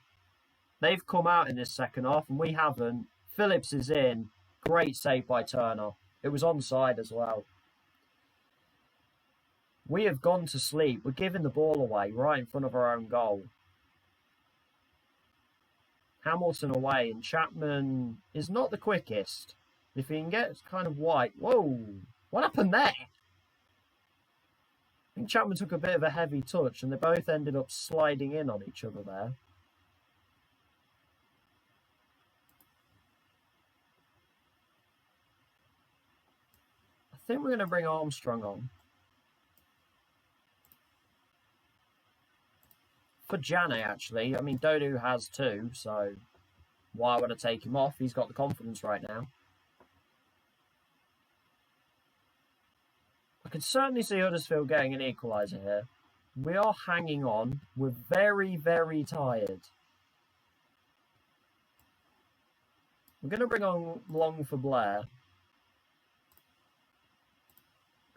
[SPEAKER 1] They've come out in this second half, and we haven't. Phillips is in. Great save by Turner. It was onside as well. We have gone to sleep. We're giving the ball away right in front of our own goal. Hamilton away, and Chapman is not the quickest. If he can get kind of wide... Whoa! What happened there? I think Chapman took a bit of a heavy touch, and they both ended up sliding in on each other there. I think we're going to bring Armstrong on. For Jane, actually. I mean, Dodu has 2, so why would I take him off? He's got the confidence right now. I can certainly see Huddersfield getting an equaliser here. We are hanging on. We're very, very tired. We're going to bring on Long for Blair.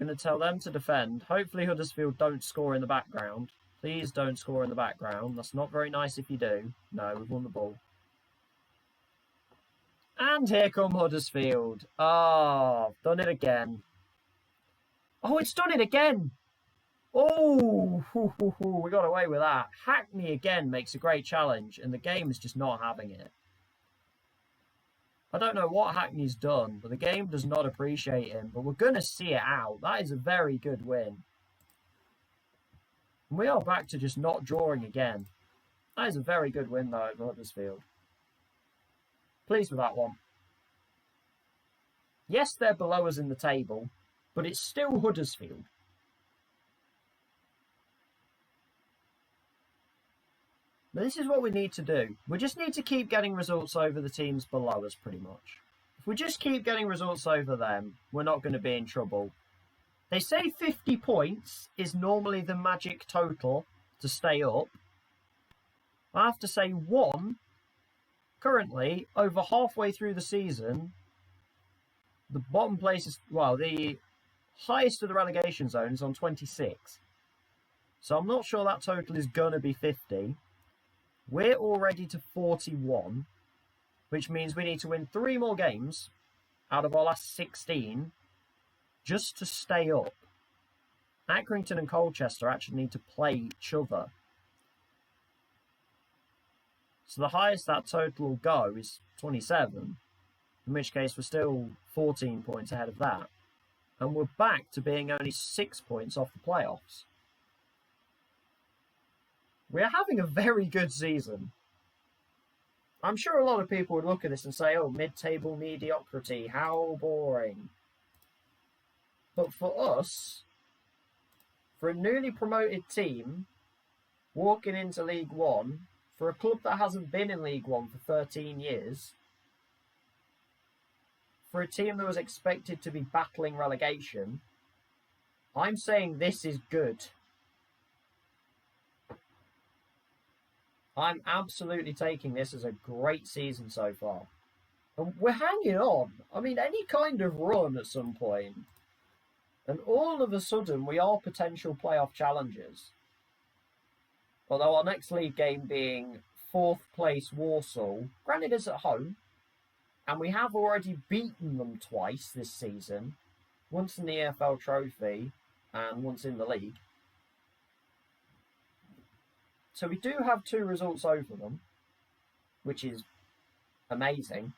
[SPEAKER 1] I'm going to tell them to defend. Hopefully Huddersfield don't score in the background. Please don't score in the background. That's not very nice if you do. No, we've won the ball. And here come Huddersfield. Oh, done it again. Oh, it's done it again. Oh, we got away with that. Hackney again makes a great challenge, and the game is just not having it. I don't know what Hackney's done, but the game does not appreciate him. But we're going to see it out. That is a very good win. And we are back to just not drawing again. That is a very good win, though, over Huddersfield. Pleased with that one. Yes, they're below us in the table, but it's still Huddersfield. But this is what we need to do. We just need to keep getting results over the teams below us, pretty much. If we just keep getting results over them, we're not going to be in trouble. They say 50 points is normally the magic total to stay up. I have to say 1, currently, over halfway through the season, the bottom place is, well, the highest of the relegation zone is on 26. So I'm not sure that total is going to be 50. We're already to 41, which means we need to win 3 more games out of our last 16 just to stay up. Accrington and Colchester actually need to play each other. So the highest that total will go is 27, in which case we're still 14 points ahead of that. And we're back to being only 6 points off the playoffs. We're having a very good season. I'm sure a lot of people would look at this and say, oh, mid-table mediocrity, how boring. But for us, for a newly promoted team, walking into League One, for a club that hasn't been in League One for 13 years, for a team that was expected to be battling relegation, I'm saying this is good. I'm absolutely taking this as a great season so far. And we're hanging on. I mean, any kind of run at some point, and all of a sudden we are potential playoff challengers. Although our next league game being 4th place Walsall, granted it's at home, and we have already beaten them twice this season, once in the EFL Trophy and once in the league. So we do have 2 results over them, which is amazing.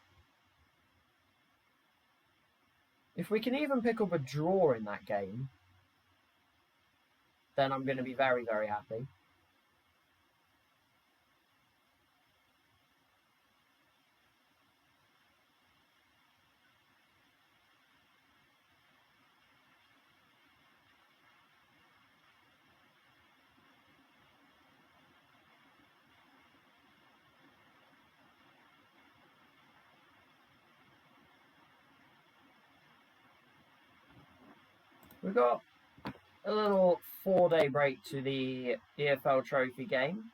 [SPEAKER 1] If we can even pick up a draw in that game, then I'm going to be very, very happy. We've got a little 4-day break to the EFL Trophy game,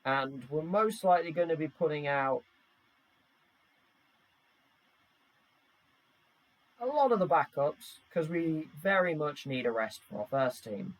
[SPEAKER 1] and we're most likely going to be putting out a lot of the backups because we very much need a rest for our first team.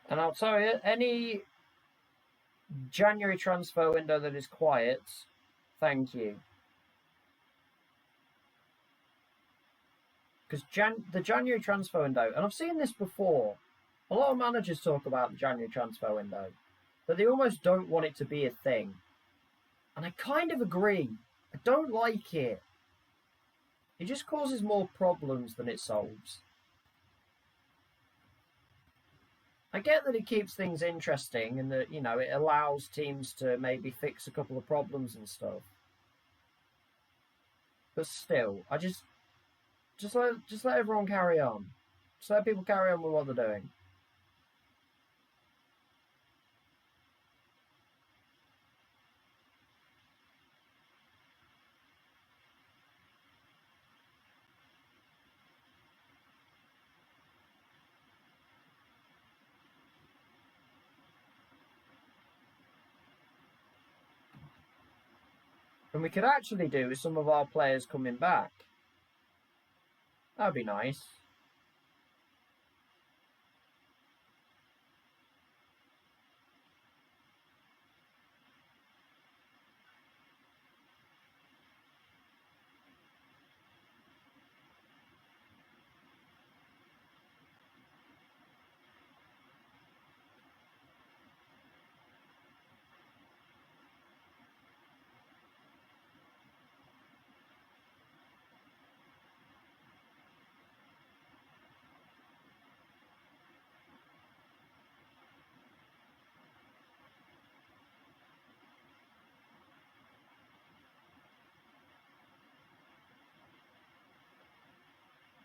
[SPEAKER 1] And I'll tell you, any January transfer window that is quiet, thank you. Because the January transfer window, and I've seen this before, a lot of managers talk about the January transfer window, but they almost don't want it to be a thing. And I kind of agree. I don't like it. It just causes more problems than it solves. I get that it keeps things interesting and that, it allows teams to maybe fix a couple of problems and stuff. But still, I just let everyone carry on. Just let people carry on with what they're doing. And we could actually do with some of our players coming back. That'd be nice.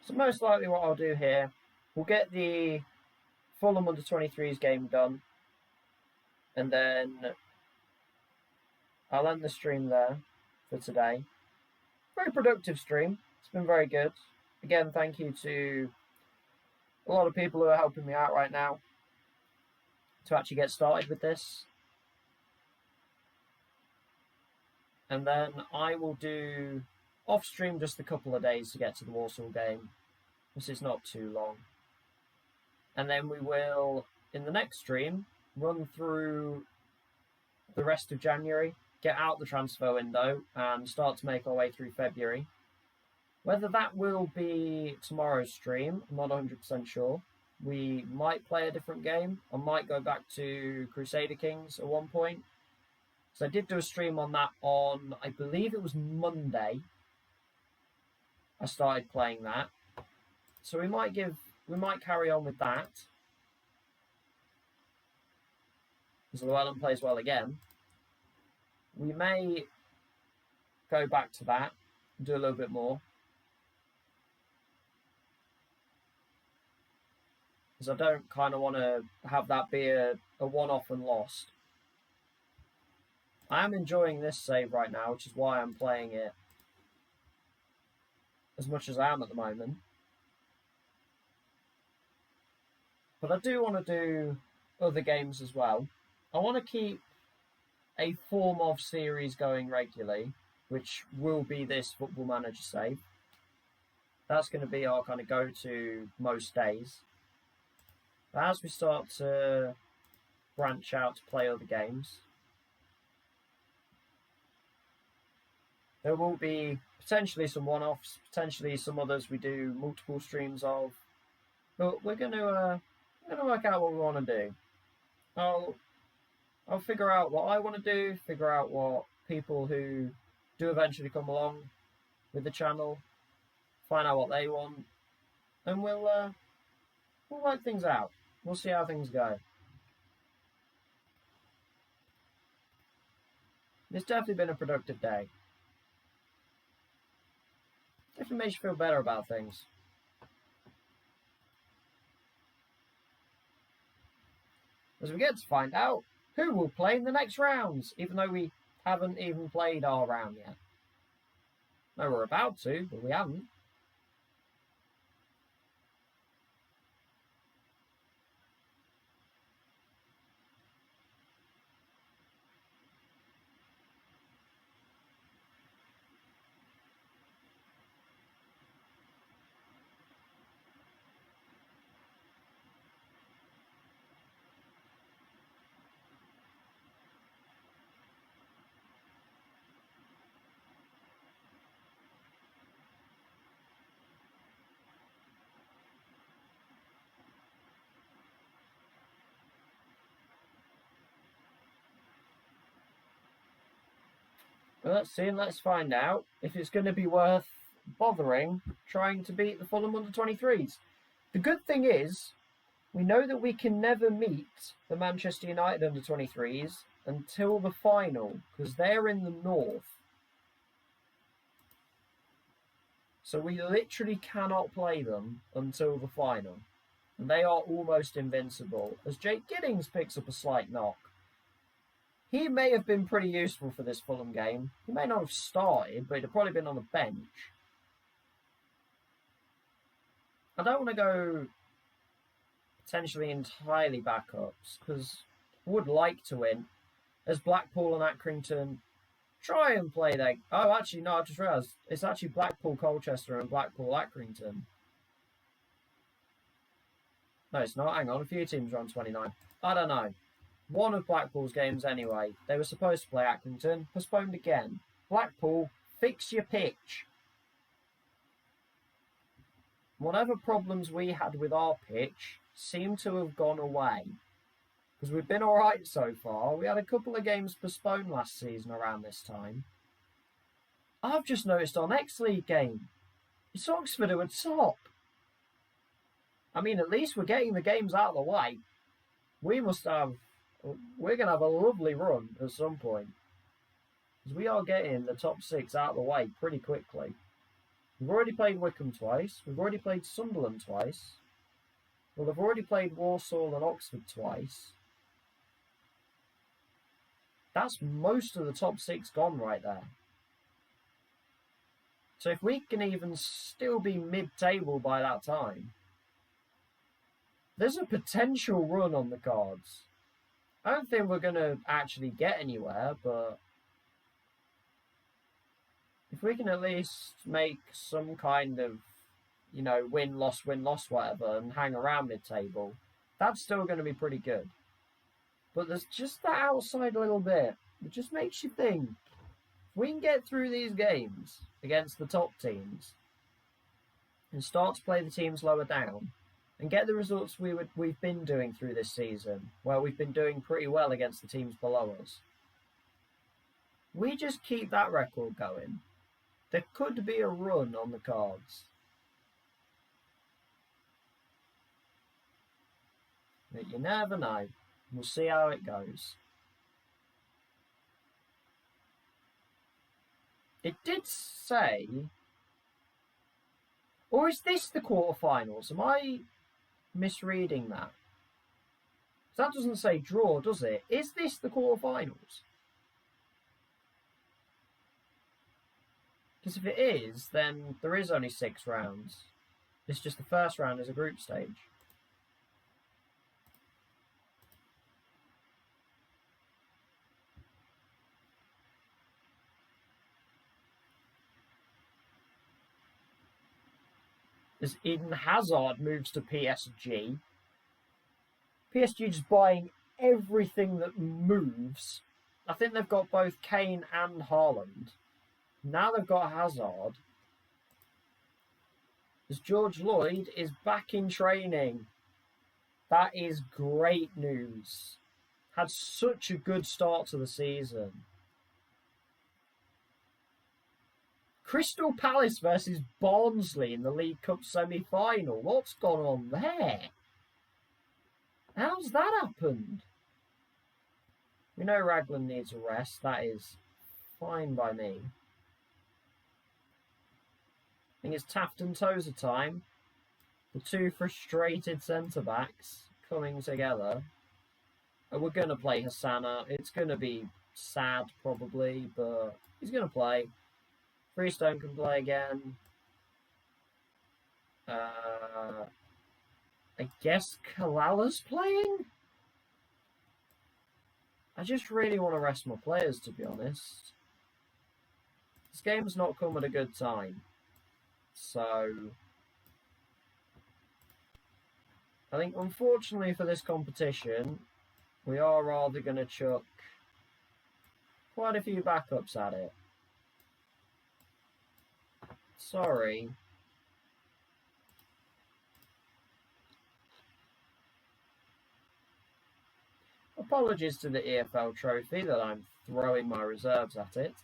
[SPEAKER 1] So most likely what I'll do here, we'll get the Fulham under-23s game done, and then I'll end the stream there for today. Very productive stream. It's been very good. again, thank you to a lot of people who are helping me out right now to actually get started with this. And then I will do off stream just a couple of days to get to the Warsaw game. This is not too long. And then we will, in the next stream, run through the rest of January, get out the transfer window, and start to make our way through February. Whether that will be tomorrow's stream, I'm not 100% sure. We might play a different game. I might go back to Crusader Kings at one point. So I did do a stream on that on, I believe it was Monday. I started playing that. So we might carry on with that. As Llewellyn plays well again. We may go back to that and do a little bit more. Because I don't kind of want to have that be a one-off and lost. I am enjoying this save right now, which is why I'm playing it as much as I am at the moment. But I do want to do other games as well. I want to keep a form of series going regularly, which will be this Football Manager save. That's going to be our kind of go-to most days. But as we start to branch out to play other games, there will be potentially some one-offs, potentially some others we do multiple streams of. But we're going to work out what we want to do. I'll figure out what I want to do, figure out what people who do eventually come along with the channel, find out what they want, and we'll work things out. We'll see how things go. It's definitely been a productive day. Definitely makes you feel better about things. As we get to find out who will play in the next rounds, even though we haven't even played our round yet. No, we're about to, but we haven't. Well, let's see and let's find out if it's going to be worth bothering trying to beat the Fulham under-23s. The good thing is, we know that we can never meet the Manchester United under-23s until the final, because they're in the north. So we literally cannot play them until the final. And they are almost invincible, as Jake Giddings picks up a slight knock. He may have been pretty useful for this Fulham game. He may not have started, but he'd have probably been on the bench. I don't want to go potentially entirely backups, because I would like to win, as Blackpool and Accrington try and play their... Oh, actually, no, I just realised. It's actually Blackpool, Colchester and Blackpool, Accrington. No, it's not. Hang on, a few teams are on 29. I don't know. One of Blackpool's games anyway. They were supposed to play Accrington. Postponed again. Blackpool, fix your pitch. Whatever problems we had with our pitch seem to have gone away. Because we've been alright so far. We had a couple of games postponed last season around this time. I've just noticed our next league game. It's Oxford who are top. I mean, at least we're getting the games out of the way. We're going to have a lovely run at some point. Because we are getting the top 6 out of the way pretty quickly. We've already played Wycombe twice. We've already played Sunderland twice. Well, they've already played Walsall and Oxford twice. That's most of the top 6 gone right there. So if we can even still be mid-table by that time, there's a potential run on the cards. I don't think we're going to actually get anywhere, but if we can at least make some kind of, you know, win-loss, whatever, and hang around mid-table, that's still going to be pretty good. But there's just that outside little bit that just makes you think, if we can get through these games against the top teams and start to play the teams lower down and get the results we've been doing through this season, where we've been doing pretty well against the teams below us, we just keep that record going, there could be a run on the cards. But you never know. We'll see how it goes. It did say... Or is this the quarterfinals? Am I misreading that? That doesn't say draw, does it? Is this the quarterfinals? Because if it is, then there is only 6 rounds. It's just the first round is a group stage. As Eden Hazard moves to PSG. PSG just buying everything that moves. I think they've got both Kane and Haaland. Now they've got Hazard. As George Lloyd is back in training. That is great news. Had such a good start to the season. Crystal Palace versus Barnsley in the League Cup semi-final. What's gone on there? How's that happened? We know Raglan needs a rest. That is fine by me. I think it's Taft and Tozer time. The two frustrated centre-backs coming together. And we're going to play Hassana. It's going to be sad, probably, but he's going to play. Freestone can play again. I guess Kalala's playing? I just really want to rest my players, to be honest. This game's not come at a good time. So, I think unfortunately for this competition, we are rather going to chuck quite a few backups at it. Sorry. Apologies to the EFL trophy that I'm throwing my reserves at it.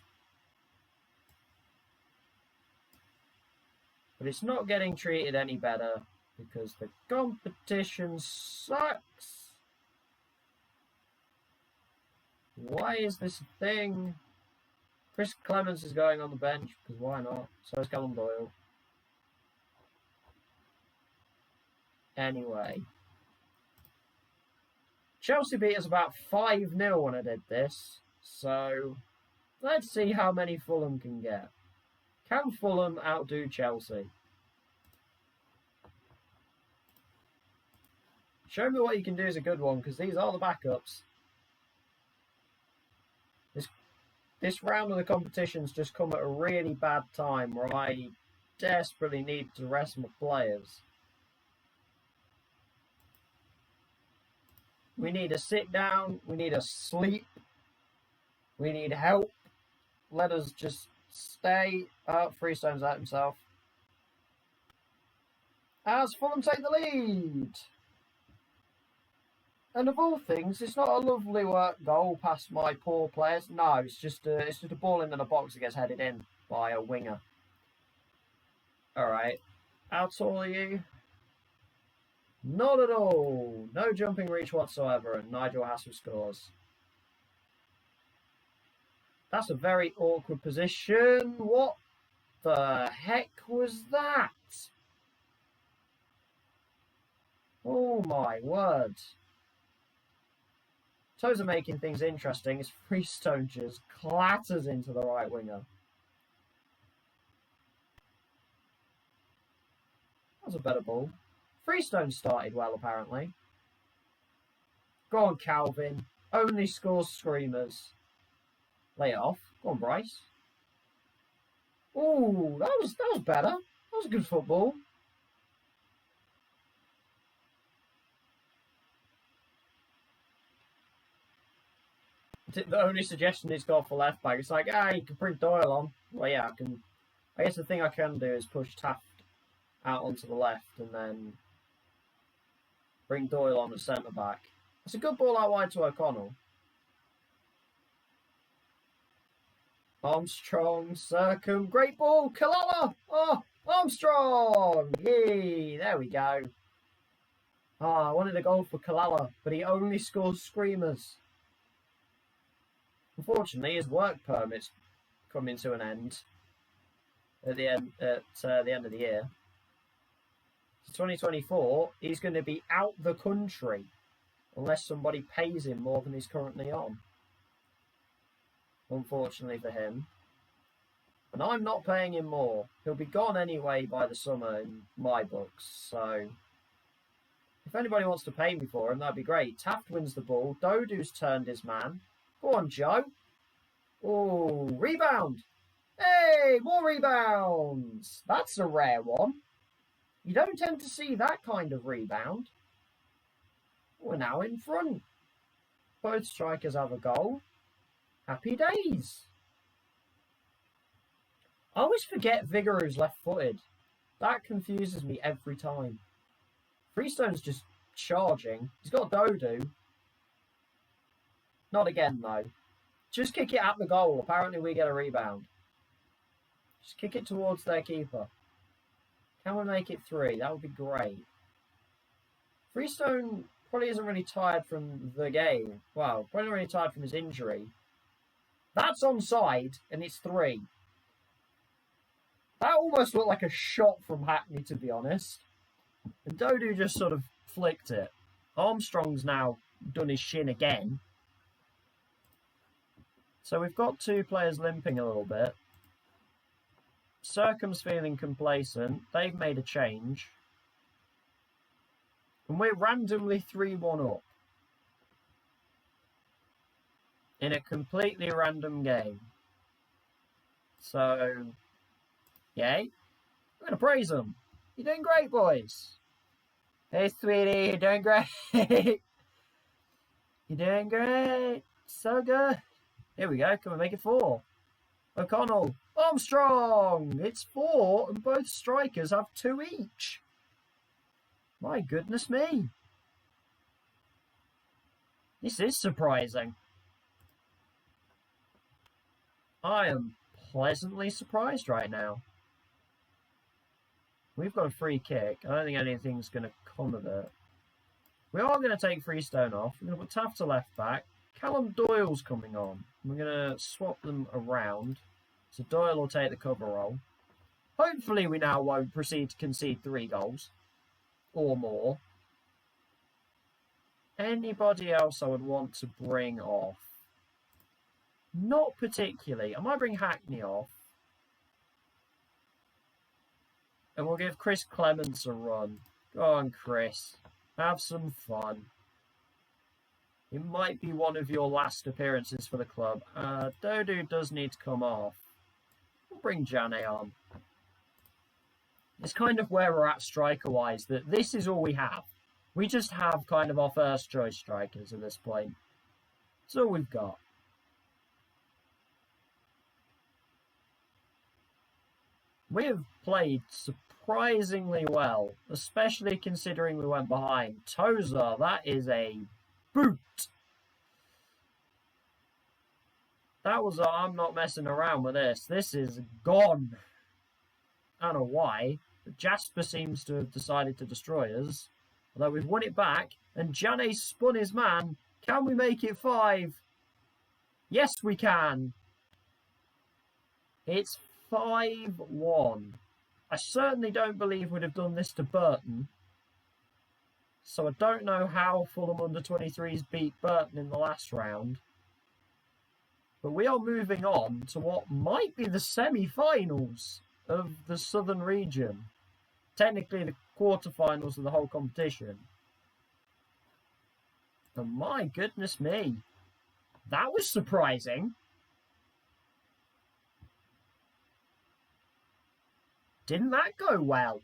[SPEAKER 1] But it's not getting treated any better because the competition sucks. Why is this a thing? Chris Clements is going on the bench because why not? So is Callum Doyle. Anyway. Chelsea beat us about 5-0 when I did this. So let's see how many Fulham can get. Can Fulham outdo Chelsea? Show me what you can do is a good one, because these are the backups. This round of the competition's just come at a really bad time where I desperately need to rest my players. We need a sit down, we need a sleep, we need help. Let us just stay. Freestone's out himself. As Fulham take the lead. And of all things, it's not a lovely work goal past my poor players. No, it's just a ball into the box that gets headed in by a winger. Alright. How tall are you? Not at all. No jumping reach whatsoever, and Nigel Hassel scores. That's a very awkward position. What the heck was that? Oh my word. Toes are making things interesting as Freestone just clatters into the right winger. was a better ball. Freestone started well, apparently. Go on, Calvin. Only scores screamers. Lay it off. Go on, Bryce. Ooh, that was better. That was a good football. The only suggestion it's got for left back, it's like, you can bring Doyle on. Well, yeah, I can. I guess the thing I can do is push Taft out onto the left and then bring Doyle on as centre back. It's a good ball out wide to O'Connell. Armstrong, Circum, great ball, Kalala! Oh, Armstrong! Yay, there we go. I wanted a goal for Kalala, but he only scores screamers. Unfortunately, his work permit's coming to an end at the end of the year. So 2024, he's going to be out the country unless somebody pays him more than he's currently on. Unfortunately for him. And I'm not paying him more. He'll be gone anyway by the summer in my books. So if anybody wants to pay me for him, that'd be great. Taft wins the ball. Dodu's turned his man. Go on, Joe. Oh, rebound. Hey, more rebounds. That's a rare one. You don't tend to see that kind of rebound. We're now in front. Both strikers have a goal. Happy days. I always forget Vigorou's left-footed. That confuses me every time. Freestone's just charging. He's got Dodu. Not again, though. Just kick it at the goal. Apparently we get a rebound. Just kick it towards their keeper. Can we make it 3? That would be great. Freestone probably isn't really tired from the game. Well, probably not really tired from his injury. That's onside, and it's 3. That almost looked like a shot from Hackney, to be honest. And Dodu just sort of flicked it. Armstrong's now done his shin again. So we've got 2 players limping a little bit. Circum's feeling complacent. They've made a change. And we're randomly 3-1 up. In a completely random game. So, yay. I'm going to praise them. You're doing great, boys. Hey, sweetie, you're doing great. You're doing great. So good. Here we go. Can we make it 4? O'Connell. Armstrong. It's 4, and both strikers have 2 each. My goodness me. This is surprising. I am pleasantly surprised right now. We've got a free kick. I don't think anything's going to come of it. We are going to take Freestone off. We're going to put Taft to left back. Callum Doyle's coming on. We're going to swap them around. So Doyle will take the cover role. Hopefully we now won't proceed to concede 3 goals. Or more. Anybody else I would want to bring off? Not particularly. I might bring Hackney off. And we'll give Chris Clements a run. Go on, Chris. Have some fun. It might be one of your last appearances for the club. Dodu does need to come off. We'll bring Jane on. It's kind of where we're at striker-wise, that this is all we have. We just have kind of our first choice strikers at this point. That's all we've got. We have played surprisingly well, especially considering we went behind. Tozer, that is a boot. That was I'm not messing around with this. This is gone. I don't know why, but Jasper seems to have decided to destroy us. Although we've won it back, and Jane spun his man. Can we make it 5? Yes, we can. It's 5-1. I certainly don't believe we'd have done this to Burton. So I don't know how Fulham under-23s beat Burton in the last round. But we are moving on to what might be the semi-finals of the Southern region. Technically, the quarterfinals of the whole competition. And my goodness me, that was surprising. Didn't that go well?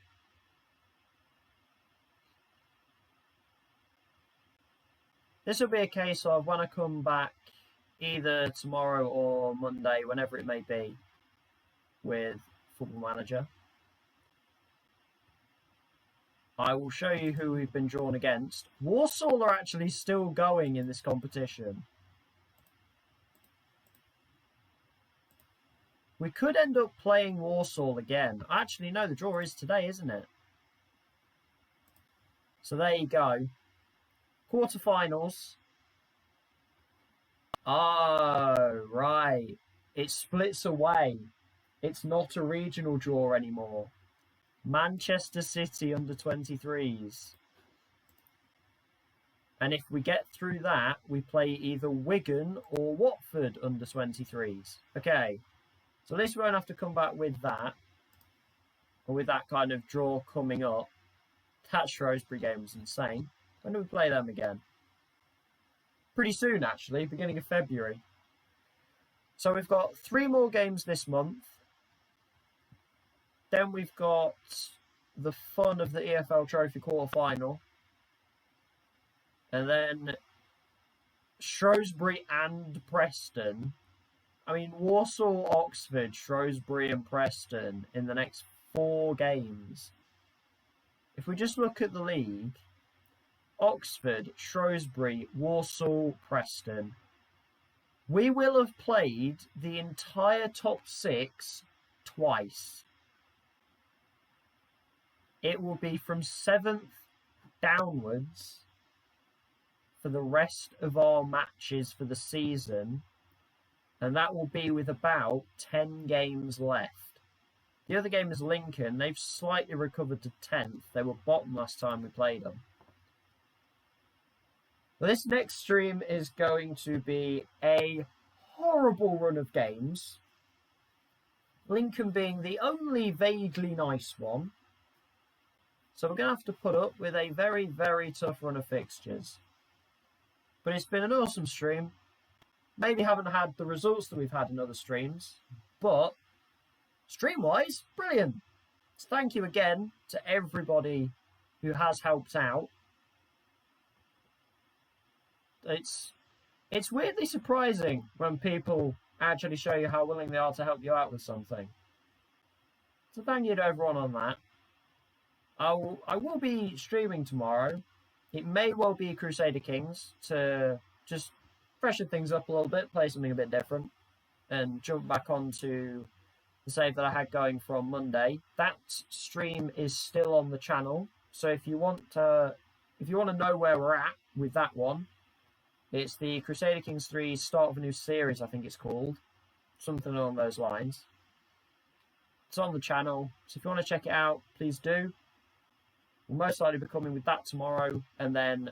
[SPEAKER 1] This will be a case of when I come back either tomorrow or Monday, whenever it may be, with Football Manager, I will show you who we've been drawn against. Warsaw are actually still going in this competition. We could end up playing Warsaw again. Actually, no, the draw is today, isn't it? So there you go. Quarterfinals. Oh, right. It splits away. It's not a regional draw anymore. Manchester City under 23s. And if we get through that, we play either Wigan or Watford under 23s. Okay. So at least we won't have to come back with that. Or with that kind of draw coming up. That Shrewsbury game was insane. When do we play them again? Pretty soon, actually. Beginning of February. So we've got 3 more games this month. Then we've got the fun of the EFL Trophy quarter-final. And then Shrewsbury and Preston. I mean, Warsaw, Oxford, Shrewsbury and Preston in the next 4 games. If we just look at the league, Oxford, Shrewsbury, Warsaw, Preston. We will have played the entire top 6 twice. It will be from 7th downwards for the rest of our matches for the season. And that will be with about 10 games left. The other game is Lincoln. They've slightly recovered to 10th. They were bottom last time we played them. Well, this next stream is going to be a horrible run of games. Lincoln being the only vaguely nice one. So we're going to have to put up with a very, very tough run of fixtures. But it's been an awesome stream. Maybe haven't had the results that we've had in other streams. But stream-wise, brilliant. So thank you again to everybody who has helped out. It's weirdly surprising when people actually show you how willing they are to help you out with something. So thank you to everyone on that. I will be streaming tomorrow. It may well be Crusader Kings to just freshen things up a little bit, play something a bit different, and jump back onto the save that I had going from Monday. That stream is still on the channel, so if you want to know where we're at with that one, it's the Crusader Kings 3 start of a new series, I think it's called, something along those lines. It's on the channel, so if you want to check it out, please do. We'll most likely be coming with that tomorrow, and then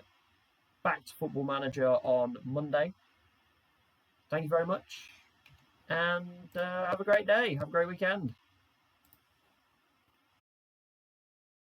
[SPEAKER 1] back to Football Manager on Monday. Thank you very much, and have a great day. Have a great weekend.